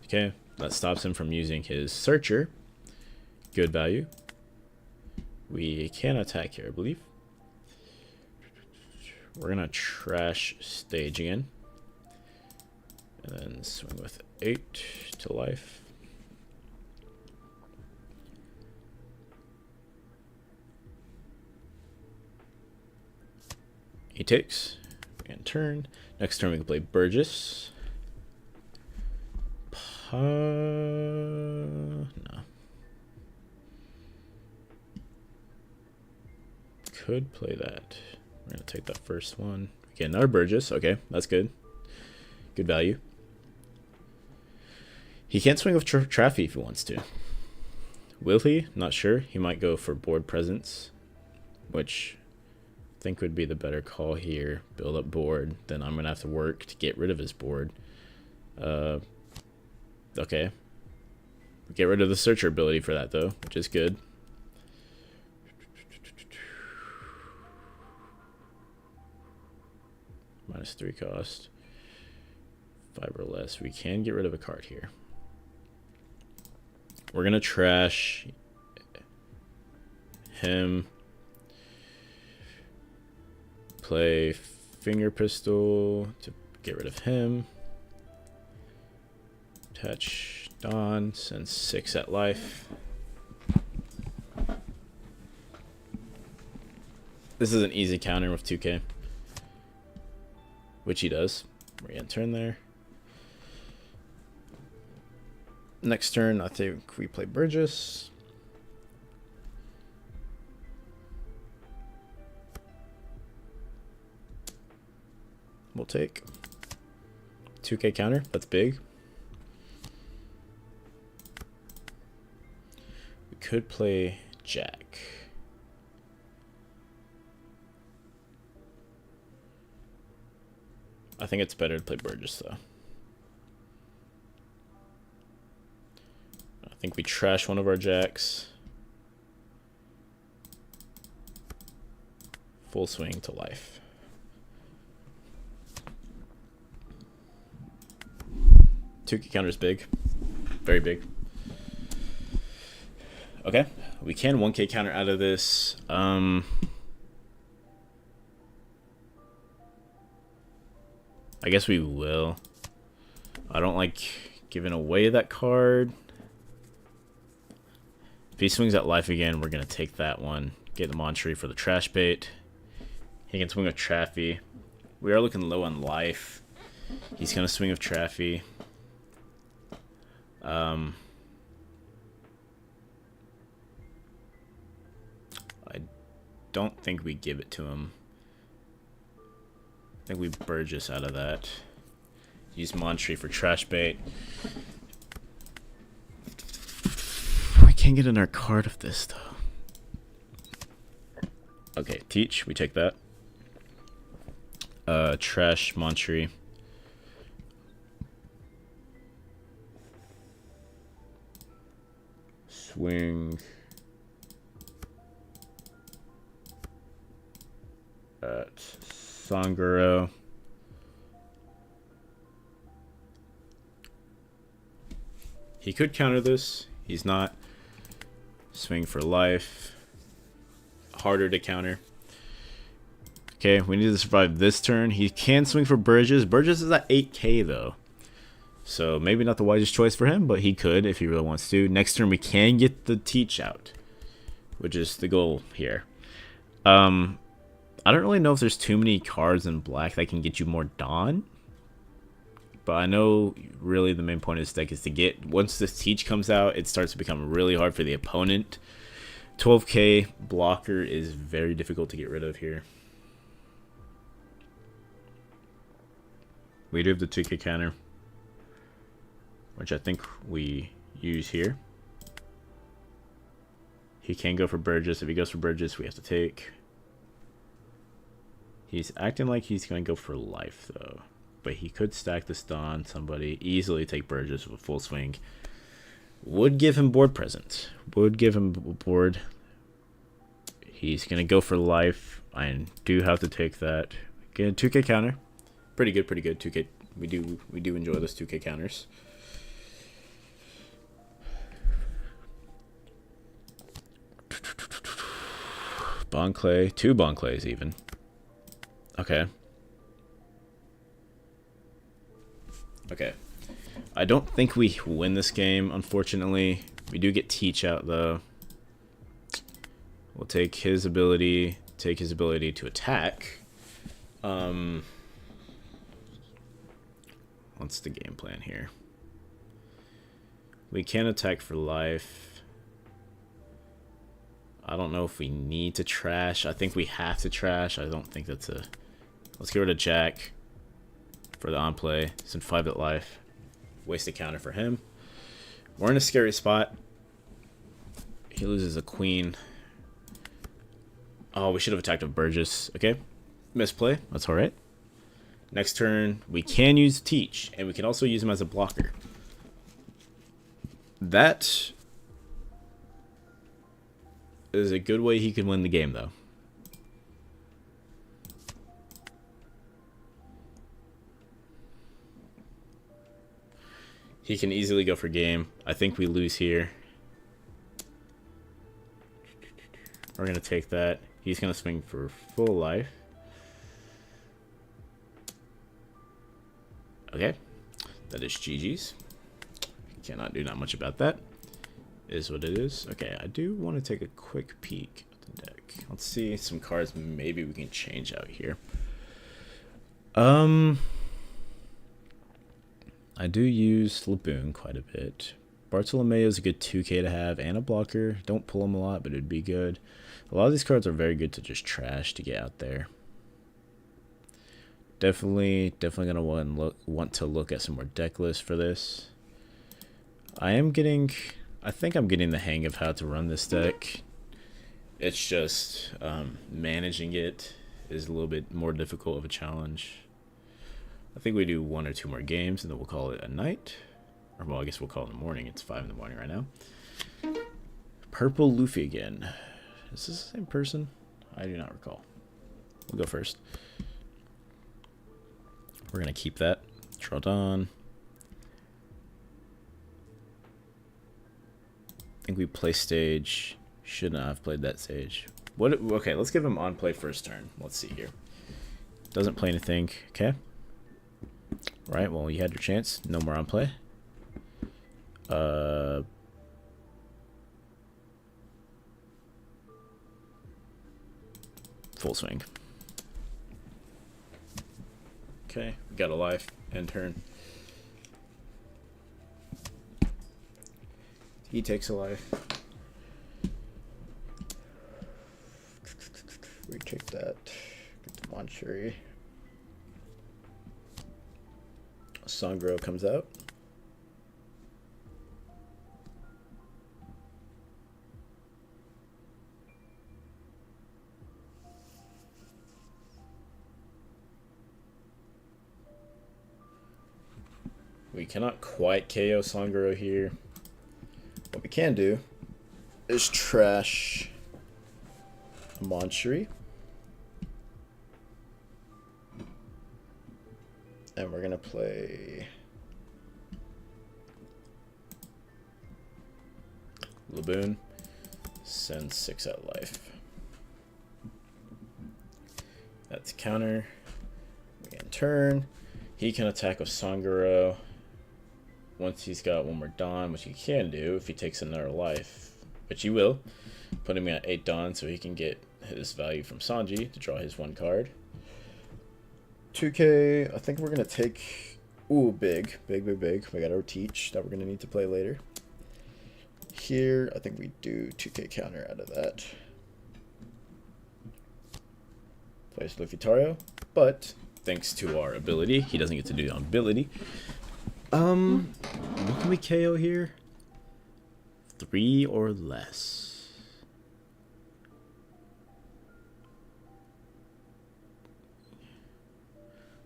Okay, that stops him from using his searcher. Good value. We can attack here, I believe. We're gonna trash stage again. And then swing with 8 to life. He takes. And turn. Next turn we can play Burgess. No. Could play that. We're going to take that first one. Okay, another Burgess. Okay, that's good. Good value. He can't swing with Traffy if he wants to. Will he? Not sure. He might go for board presence, which I think would be the better call here. Build up board. Then I'm going to have to work to get rid of his board. Okay. Get rid of the searcher ability for that, though, which is good. -3 cost. 5 or less. We can get rid of a card here. We're going to trash him. Play Finger Pistol to get rid of him. Attach Don, send 6 at life. This is an easy counter with 2k. Which he does. We're going to turn there. Next turn, I think we play Burgess. We'll take 2k counter. That's big. We could play Jack. I think it's better to play Burgess, though. I think we trash one of our Jacks. Full swing to life. Two counter's big. Very big. Okay. We can 1k counter out of this. I guess we will. I don't like giving away that card. If he swings at life again, we're going to take that one. Get the Montree for the trash bait. He can swing with Traffy. We are looking low on life. He's going to swing with Traffy. I don't think we give it to him. I think we Burgess out of that. Use Montree for trash bait. We can't get in our card of this, though. Okay, teach. We take that. Trash Montree. Swing. At Sanguro. He could counter this. He's not. Swing for life. Harder to counter. Okay, we need to survive this turn. He can swing for Burgess. Burgess is at 8k though. So maybe not the wisest choice for him, but he could if he really wants to. Next turn we can get the teach out, which is the goal here. I don't really know if there's too many cards in black that can get you more Dawn. But I know really the main point of this deck is to get, once this teach comes out, it starts to become really hard for the opponent. 12k blocker is very difficult to get rid of here. We do have the 2k counter, which I think we use here. He can go for Burgess. If he goes for Burgess, we have to take. He's acting like he's going to go for life, though. But he could stack this on somebody, easily take Burgess with a full swing. Would give him board presence. Would give him board. He's going to go for life. I do have to take that. Get a 2k counter. Pretty good, pretty good. 2k. We do enjoy those 2k counters. Bond Clay. 2 Bond Clays even. Okay. Okay. I don't think we win this game, unfortunately. We do get teach out, though. We'll take his ability to attack. What's the game plan here? We can attack for life. I don't know if we need to trash. I think we have to trash. I don't think that's a Let's get rid of Jack for the on play. Send 5 at life. Waste a counter for him. We're in a scary spot. He loses a queen. Oh, we should have attacked with Burgess. Okay. Misplay. That's alright. Next turn, we can use Teach, and we can also use him as a blocker. That is a good way he can win the game, though. He can easily go for game. I think we lose here. We're going to take that. He's going to swing for full life. Okay. That is GG's. Cannot do not much about that. Is what it is. Okay, I do want to take a quick peek at the deck. Let's see some cards maybe we can change out here. I do use Laboon quite a bit. Bartolomeo is a good 2K to have and a blocker. Don't pull him a lot, but it'd be good. A lot of these cards are very good to just trash to get out there. Definitely gonna want to look at some more deck lists for this. I think I'm getting the hang of how to run this deck. It's just managing it is a little bit more difficult of a challenge. I think we do 1 or 2 more games and then we'll call it a night. Or well, I guess we'll call it in the morning. It's 5 in the morning right now. Purple Luffy again. Is this the same person? I do not recall. We'll go first. We're going to keep that. Troodon. I think we play stage. Should not have played that stage. What? Okay, let's give him on play first turn. Let's see here. Doesn't play anything. Okay. Right, well, you had your chance. No more on play. Full swing. Okay, we got a life. End turn. He takes a life. We take that. Get the Monchery. Sangro comes out. We cannot quite KO Sangro here. What we can do is trash Monchery. And we're going to play Laboon. Send 6 out life. That's counter. We can turn. He can attack with Sanguro. Once he's got 1 more Dawn, which he can do if he takes another life, which he will. Put him at 8 Dawn so he can get his value from Sanji to draw his 1 card. 2K, I think we're going to take... Ooh, big. We got our Teach that we're going to need to play later. Here, I think we do 2K counter out of that. Plays Luffy Taro, but thanks to our ability, he doesn't get to do it on ability. What can we KO here? 3 or less.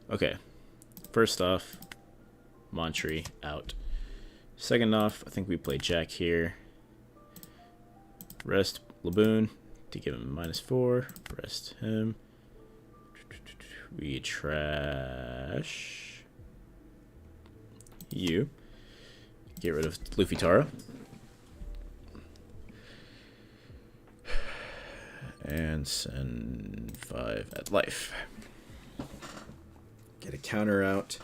Okay. First off, Monchery out. Second off, I think we play Jack here. Rest Laboon to give him -4. Rest him. We trash you. Get rid of Luffy Taro. And send 5 at life. Get a counter out.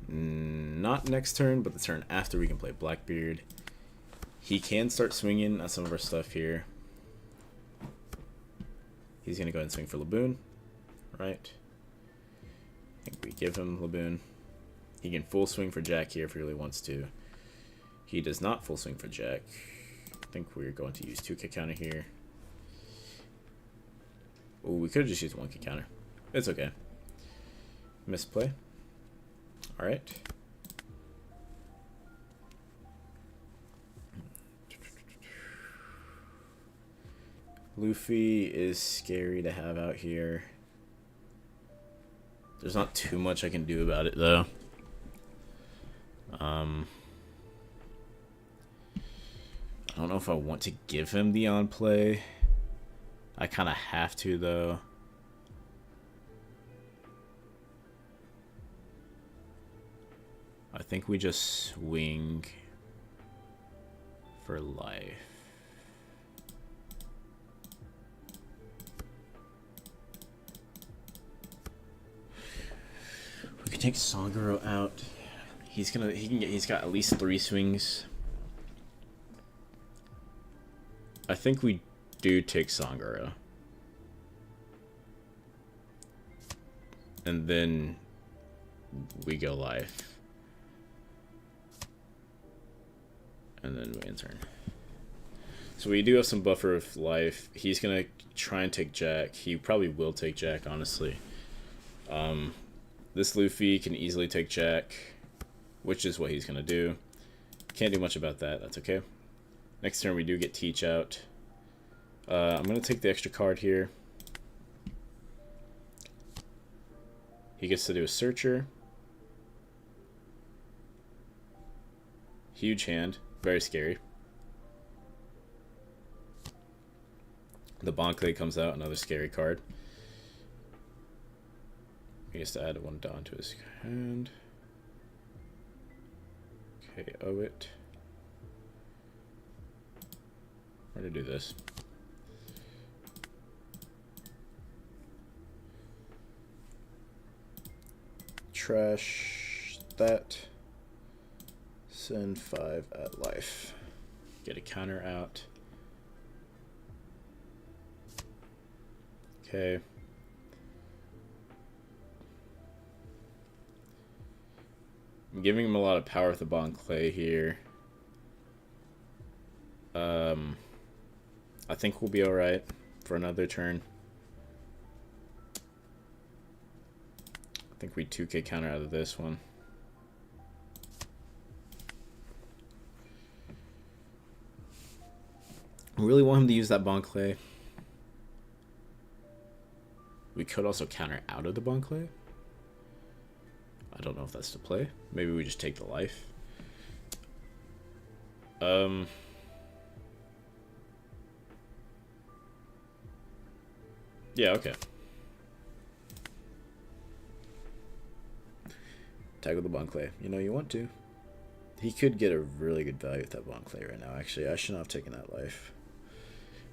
Not next turn, but the turn after we can play Blackbeard. He can start swinging at some of our stuff here. He's going to go ahead and swing for Laboon. Right. I think we give him Laboon. He can full swing for Jack here if he really wants to. He does not full swing for Jack. I think we're going to use 2K counter here. Oh, we could have just used 1K counter. It's okay. Misplay. Alright. Luffy is scary to have out here. There's not too much I can do about it, though. I don't know if I want to give him the on play. I kind of have to, though. I think we just swing for life. We can take Sangoro out. He's got at least 3 swings. I think we do take Sangoro. And then we go life. And then we turn. So we do have some buffer of life. He's gonna try and take Jack. He probably will take Jack, honestly. This Luffy can easily take Jack, which is what he's gonna do. Can't do much about that. That's okay. Next turn we do get Teach out. I'm gonna take the extra card here. He gets to do a Searcher. Huge hand. Very scary. The Bonkley comes out, another scary card. He gets to add 1 down to his hand. KO it. We're gonna do this. Trash that. Send 5 at life. Get a counter out. Okay. I'm giving him a lot of power with the Bon Clay here. I think we'll be alright for another turn. I think we 2k counter out of this one. I really want him to use that Bon Clay. We could also counter out of the Bon Clay. I don't know if that's the play. Maybe we just take the life. Yeah, okay. Tackle the Bon Clay. You know you want to. He could get a really good value with that Bon Clay right now. Actually, I should not have taken that life.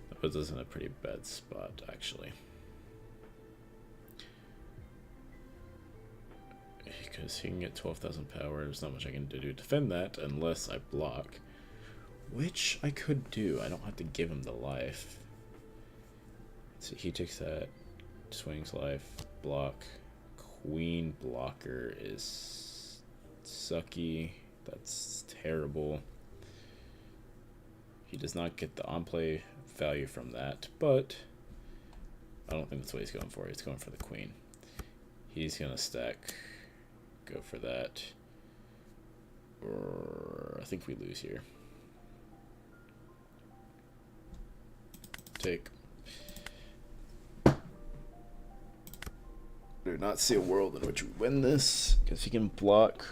That puts us in a pretty bad spot, actually. Because he can get 12,000 power. There's not much I can do to defend that unless I block. Which I could do. I don't have to give him the life. So he takes that. Swings life. Block. Queen blocker is sucky. That's terrible. He does not get the on-play value from that, but I don't think that's what he's going for. He's going for the queen. He's going to stack. Go for that. Or I think we lose here. Take. Do not see a world in which we win this, because he can block.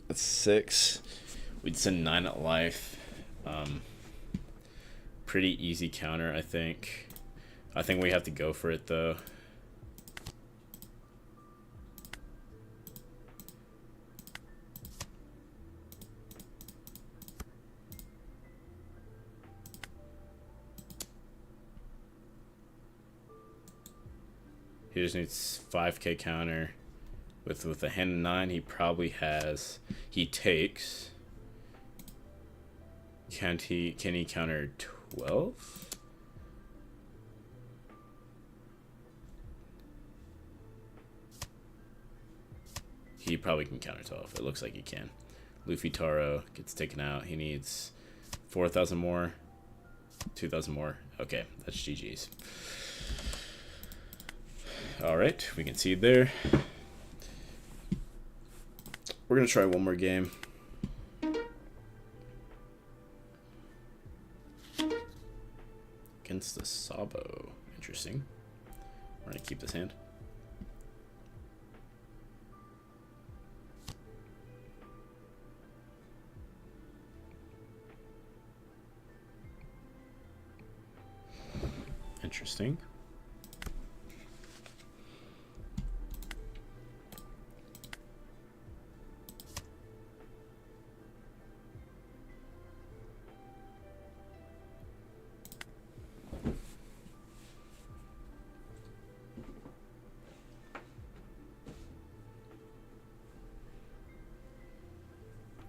That's 6. We'd send 9 at life. Pretty easy counter, I think. I think we have to go for it, though. He just needs 5k counter. With a hand and 9, he probably has. He takes. Can he counter 12? He probably can counter 12. It looks like he can. Luffy Taro gets taken out. He needs 4,000 more. 2,000 more. Okay, that's GG's. Alright, we can see there. We're going to try one more game. Against the Sabo. Interesting. We're going to keep this hand. Interesting.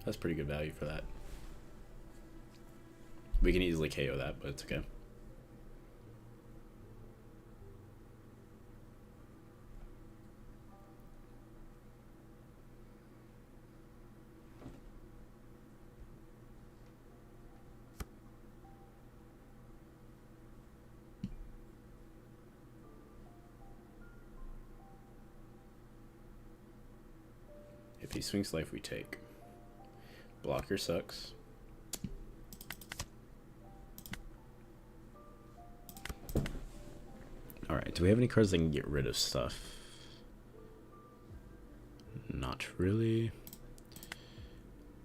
That's pretty good value for that. We can easily KO that, but it's okay. If he swings life, we take. Blocker sucks. Alright, do we have any cards that can get rid of stuff? Not really.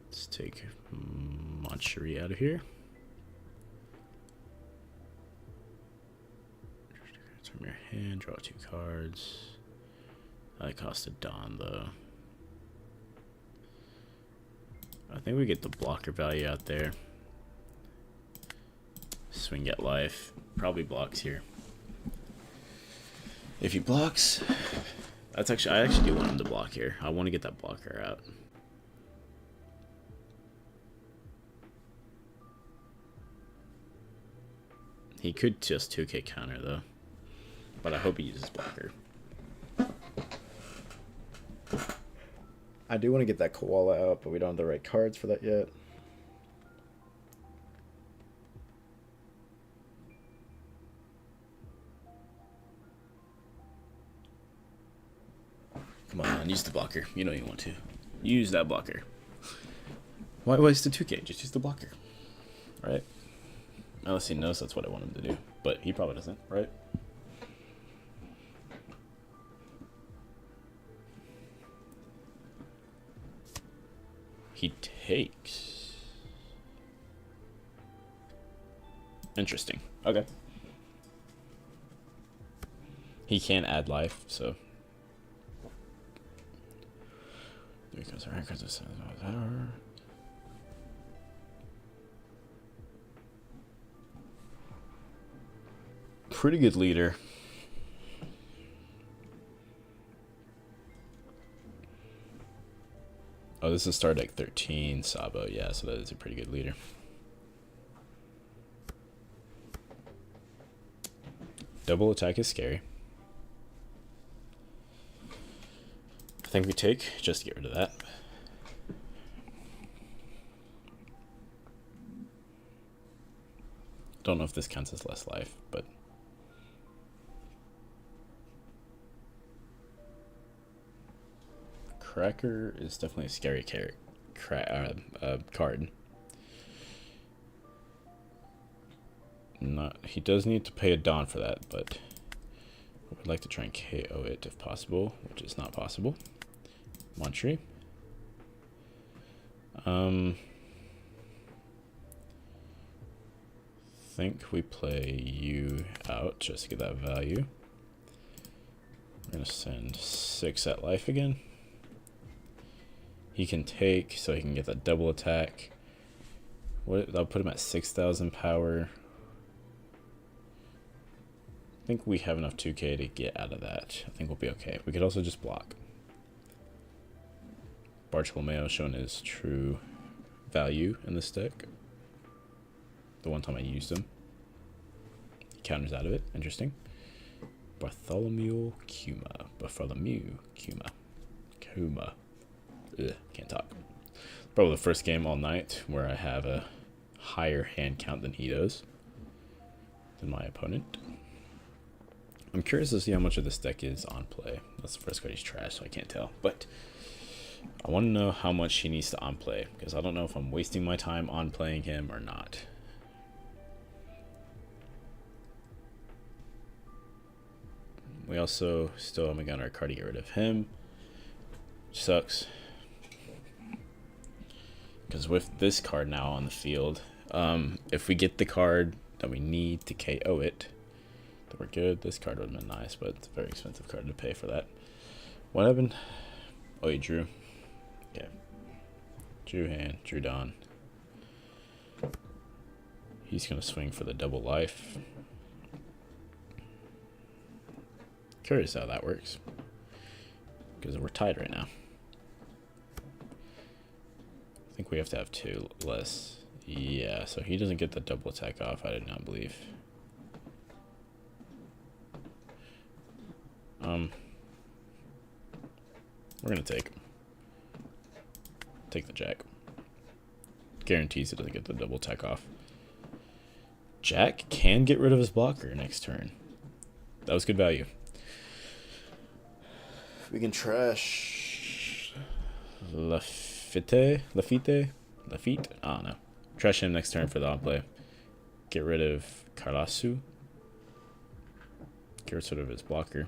Let's take Moncherie out of here. From your hand, draw 2 cards. That cost a Dawn though. I think we get the blocker value out there. Swing at life. Probably blocks here. If he blocks, I actually do want him to block here. I want to get that blocker out. He could just 2k counter though. But I hope he uses blocker. I do want to get that koala out, but we don't have the right cards for that yet. Come on, use the blocker. You know you want to. Use that blocker. Why waste the 2k? Just use the blocker. Right? Unless he knows that's what I want him to do. But he probably doesn't, right? He takes. Interesting. Okay. He can add life, so. Pretty good leader. Oh, this is Star Deck 13, Sabo. Yeah, so that is a pretty good leader. Double attack is scary. I think we take just to get rid of that. Don't know if this counts as less life, but Cracker is definitely a scary card. He does need to pay a Dawn for that, but I would like to try and KO it if possible, which is not possible. Moncherie. Think we play you out just to get that value. We're gonna send 6 at life again. He can take, so he can get that double attack. That'll put him at 6,000 power. I think we have enough 2k to get out of that. I think we'll be okay. We could also just block. Bartolomeo showing his true value in this deck. The one time I used him. He counters out of it. Interesting. Bartholomew Kuma. Kuma. Ugh, can't talk. Probably the first game all night where I have a higher hand count than he does. than my opponent. I'm curious to see how much of this deck is on play. That's the first card. He's trash, so I can't tell. But I want to know how much he needs to on play, because I don't know if I'm wasting my time on playing him or not. We also still haven't gotten our card to get rid of him, which sucks. Because with this card now on the field, if we get the card that we need to KO it, then we're good. This card would have been nice, but it's a very expensive card to pay for that. What happened? Oh, he drew. Okay. Drew hand, drew Dawn. He's going to swing for the double life. Curious how that works, because we're tied right now. I think we have to have 2 less. Yeah, so he doesn't get the double attack off, I did not believe. We're gonna take the jack. Guarantees he doesn't get the double attack off. Jack can get rid of his blocker next turn. That was good value. We can trash Lafitte. I don't know. Trash him next turn for the on play. Get rid of Carlasu. Get rid of his blocker.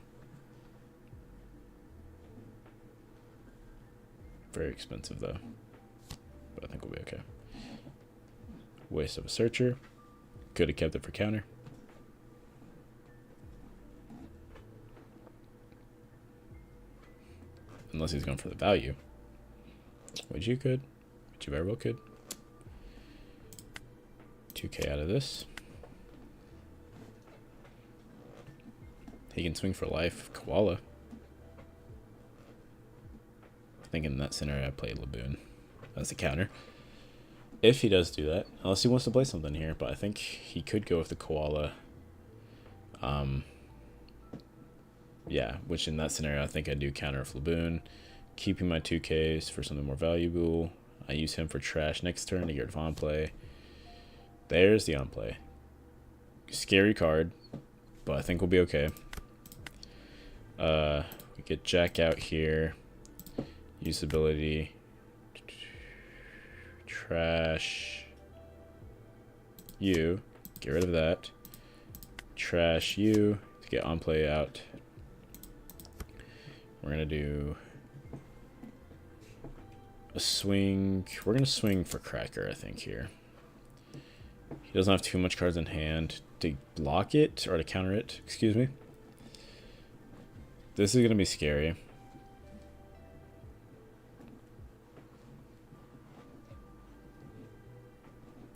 Very expensive though, but I think we'll be okay. Waste of a searcher. Could have kept it for counter. Unless he's going for the value. Which you could. Which you very well could. 2k out of this. He can swing for life. Koala. I think in that scenario I played Laboon as the counter. If he does do that. Unless he wants to play something here. But I think he could go with the Koala. Yeah, which in that scenario I think I do counter with Laboon. Keeping my 2Ks for something more valuable. I use him for trash next turn to get rid of on play. There's the on play. Scary card, but I think we'll be okay. We get Jack out here. Usability. Trash you. Get rid of that. Trash you to get on play out. We're gonna do a swing. We're gonna swing for Cracker, I think, here. He doesn't have too much cards in hand to block it, or to counter it, excuse me. This is gonna be scary.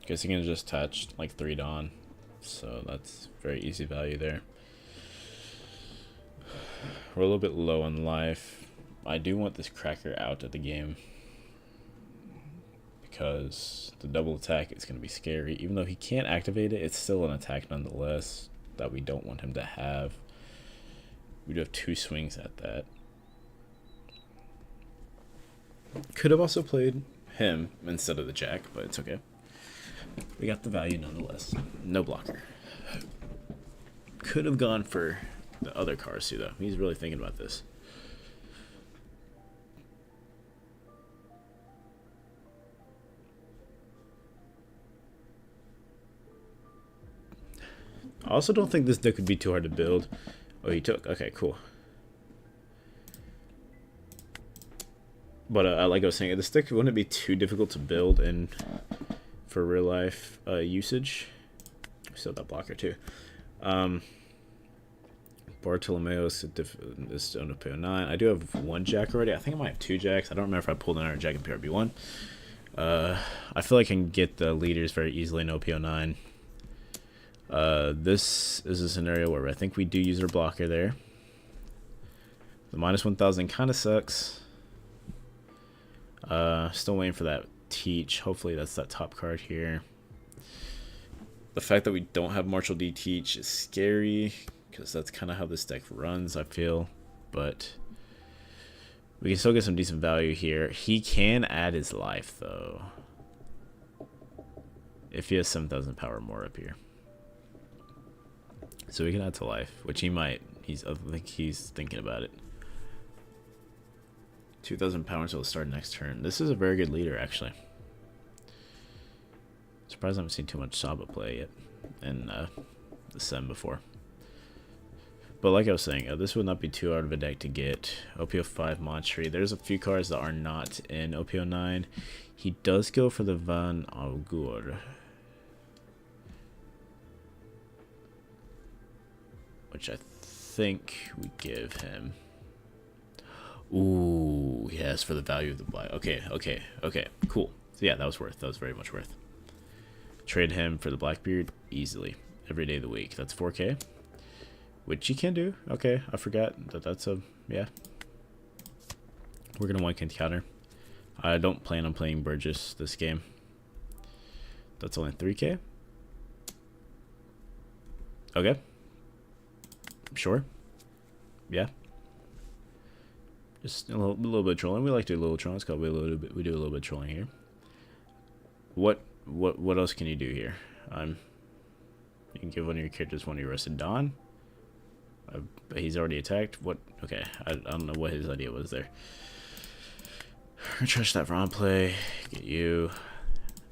Guess he can just touch like 3 Dawn, so that's very easy value there. We're a little bit low on life. I do want this Cracker out of the game, because the double attack is going to be scary. Even though he can't activate it, it's still an attack nonetheless that we don't want him to have. We do have 2 swings at that. Could have also played him instead of the Jack, but it's okay. We got the value nonetheless. No blocker. Could have gone for the other cards too, though. He's really thinking about this. I also don't think this deck would be too hard to build. Oh, he took. Okay, cool. But like I was saying, this deck wouldn't be too difficult to build and for real life usage. Still that blocker too. Bartolomeo is still no PO9. I do have 1 Jack already. I think I might have 2 Jacks. I don't remember if I pulled another Jack in PRB1. I feel like I can get the leaders very easily, no PO9. This is a scenario where I think we do use our blocker there. The -1000 kind of sucks. Still waiting for that Teach. Hopefully that's that top card here. The fact that we don't have Marshall D Teach is scary, because that's kind of how this deck runs, I feel. But we can still get some decent value here. He can add his life, though, if he has 7,000 power more up here. So we can add to life, which he might. I think he's thinking about it. 2,000 power until the start next turn. This is a very good leader, actually. Surprised I haven't seen too much Saba play yet in the Sem before. But like I was saying, this would not be too hard of a deck to get. OPO5 Monstry. There's a few cards that are not in OPO9. He does go for the Van Augur, which I think we give him. Ooh, yes, for the value of the black. Okay, cool. So yeah, that was worth. That was very much worth. Trade him for the Blackbeard easily every day of the week. That's 4K, which you can do. Okay, I forgot that that's a, yeah. We're gonna 1K counter. I don't plan on playing Burgess this game. That's only 3K. Okay. Sure. Yeah. Just a little bit of trolling. We like to do a little trolling. It's called we do a little bit of trolling here. What else can you do here? You can give one of your characters one of your Arrested Dawn. But he's already attacked. What? Okay, I don't know what his idea was there. Trash that for on play. Get you.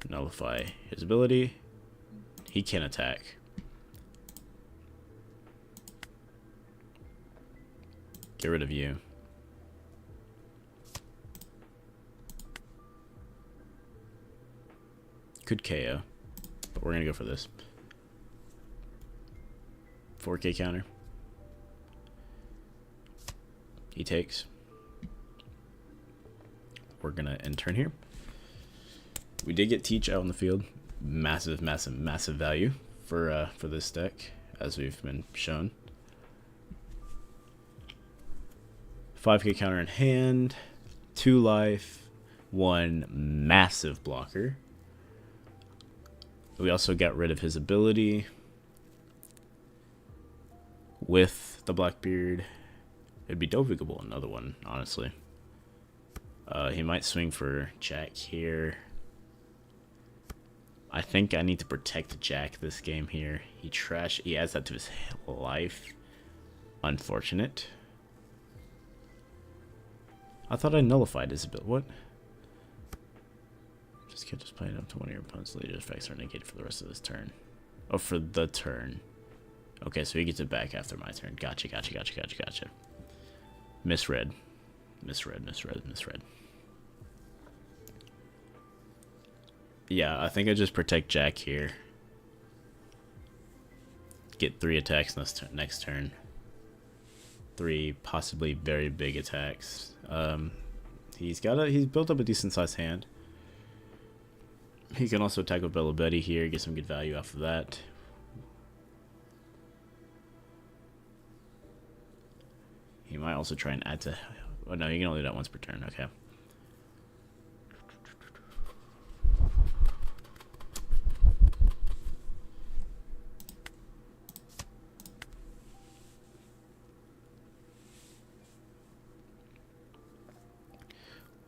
Nullify his ability. He can attack. Get rid of you. Could KO, but we're gonna go for this. 4K counter. He takes. We're gonna end turn here. We did get Teach out in the field. Massive value for this deck, as we've been shown. 5K counter in hand, 2 life, 1 massive blocker. We also got rid of his ability with the Blackbeard. It'd be dovigable, another one, honestly. He might swing for Jack here. I think I need to protect Jack this game here. He adds that to his life. Unfortunate. I thought I nullified his ability. What? Just playing up to one of your opponent's leader effects are negated for the rest of this turn. Oh, for the turn. Okay, so he gets it back after my turn. Gotcha. Misread. Yeah, I think I just protect Jack here. Get 3 attacks next turn. 3 possibly very big attacks. He's built up a decent sized hand. He can also attack with Bella Betty here, get some good value off of that. He might also try and add to... Oh no, you can only do that once per turn, okay.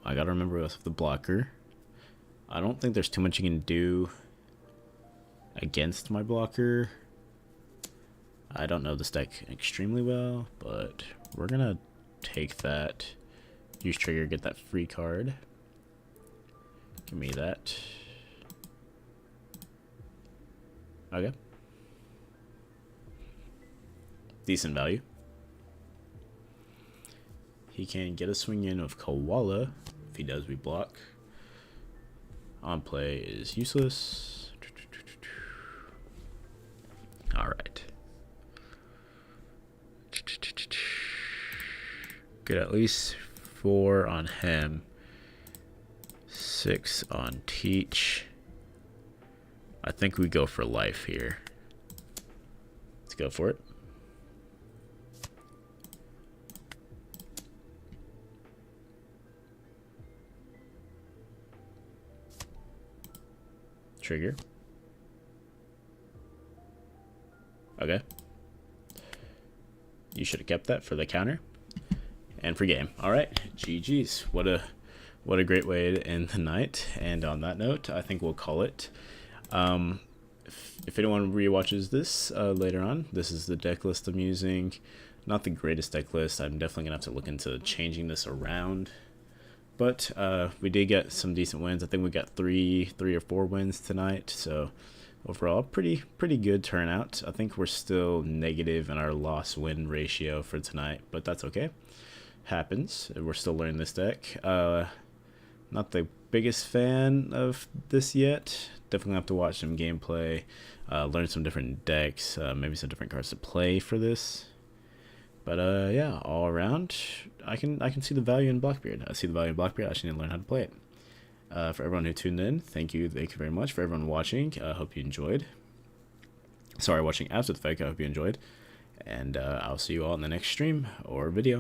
I gotta remember with the blocker. I don't think there's too much you can do against my blocker. I don't know this deck extremely well, but we're gonna take that. Use trigger, get that free card. Give me that. Okay. Decent value. He can get a swing in of Koala. If he does, we block. On play is useless. Alright. Get at least 4 on him. 6 on Teach. I think we go for life here. Let's go for it. Trigger. Okay. You should have kept that for the counter and for game. All right, GG's. What a great way to end the night. And on that note, I think we'll call it. if anyone rewatches this later on, this is the deck list I'm using. Not the greatest deck list. I'm definitely gonna have to look into changing this around. But we did get some decent wins. I think we got three or four wins tonight. So overall, pretty good turnout. I think we're still negative in our loss-win ratio for tonight, but that's okay. Happens. We're still learning this deck. Not the biggest fan of this yet. Definitely have to watch some gameplay, learn some different decks, maybe some different cards to play for this. But yeah, all around, I can see the value in Blackbeard. I see the value in Blackbeard. I just need to learn how to play it. For everyone who tuned in, thank you very much. For everyone watching, I hope you enjoyed. Sorry, watching after the fact, I hope you enjoyed. And I'll see you all in the next stream or video.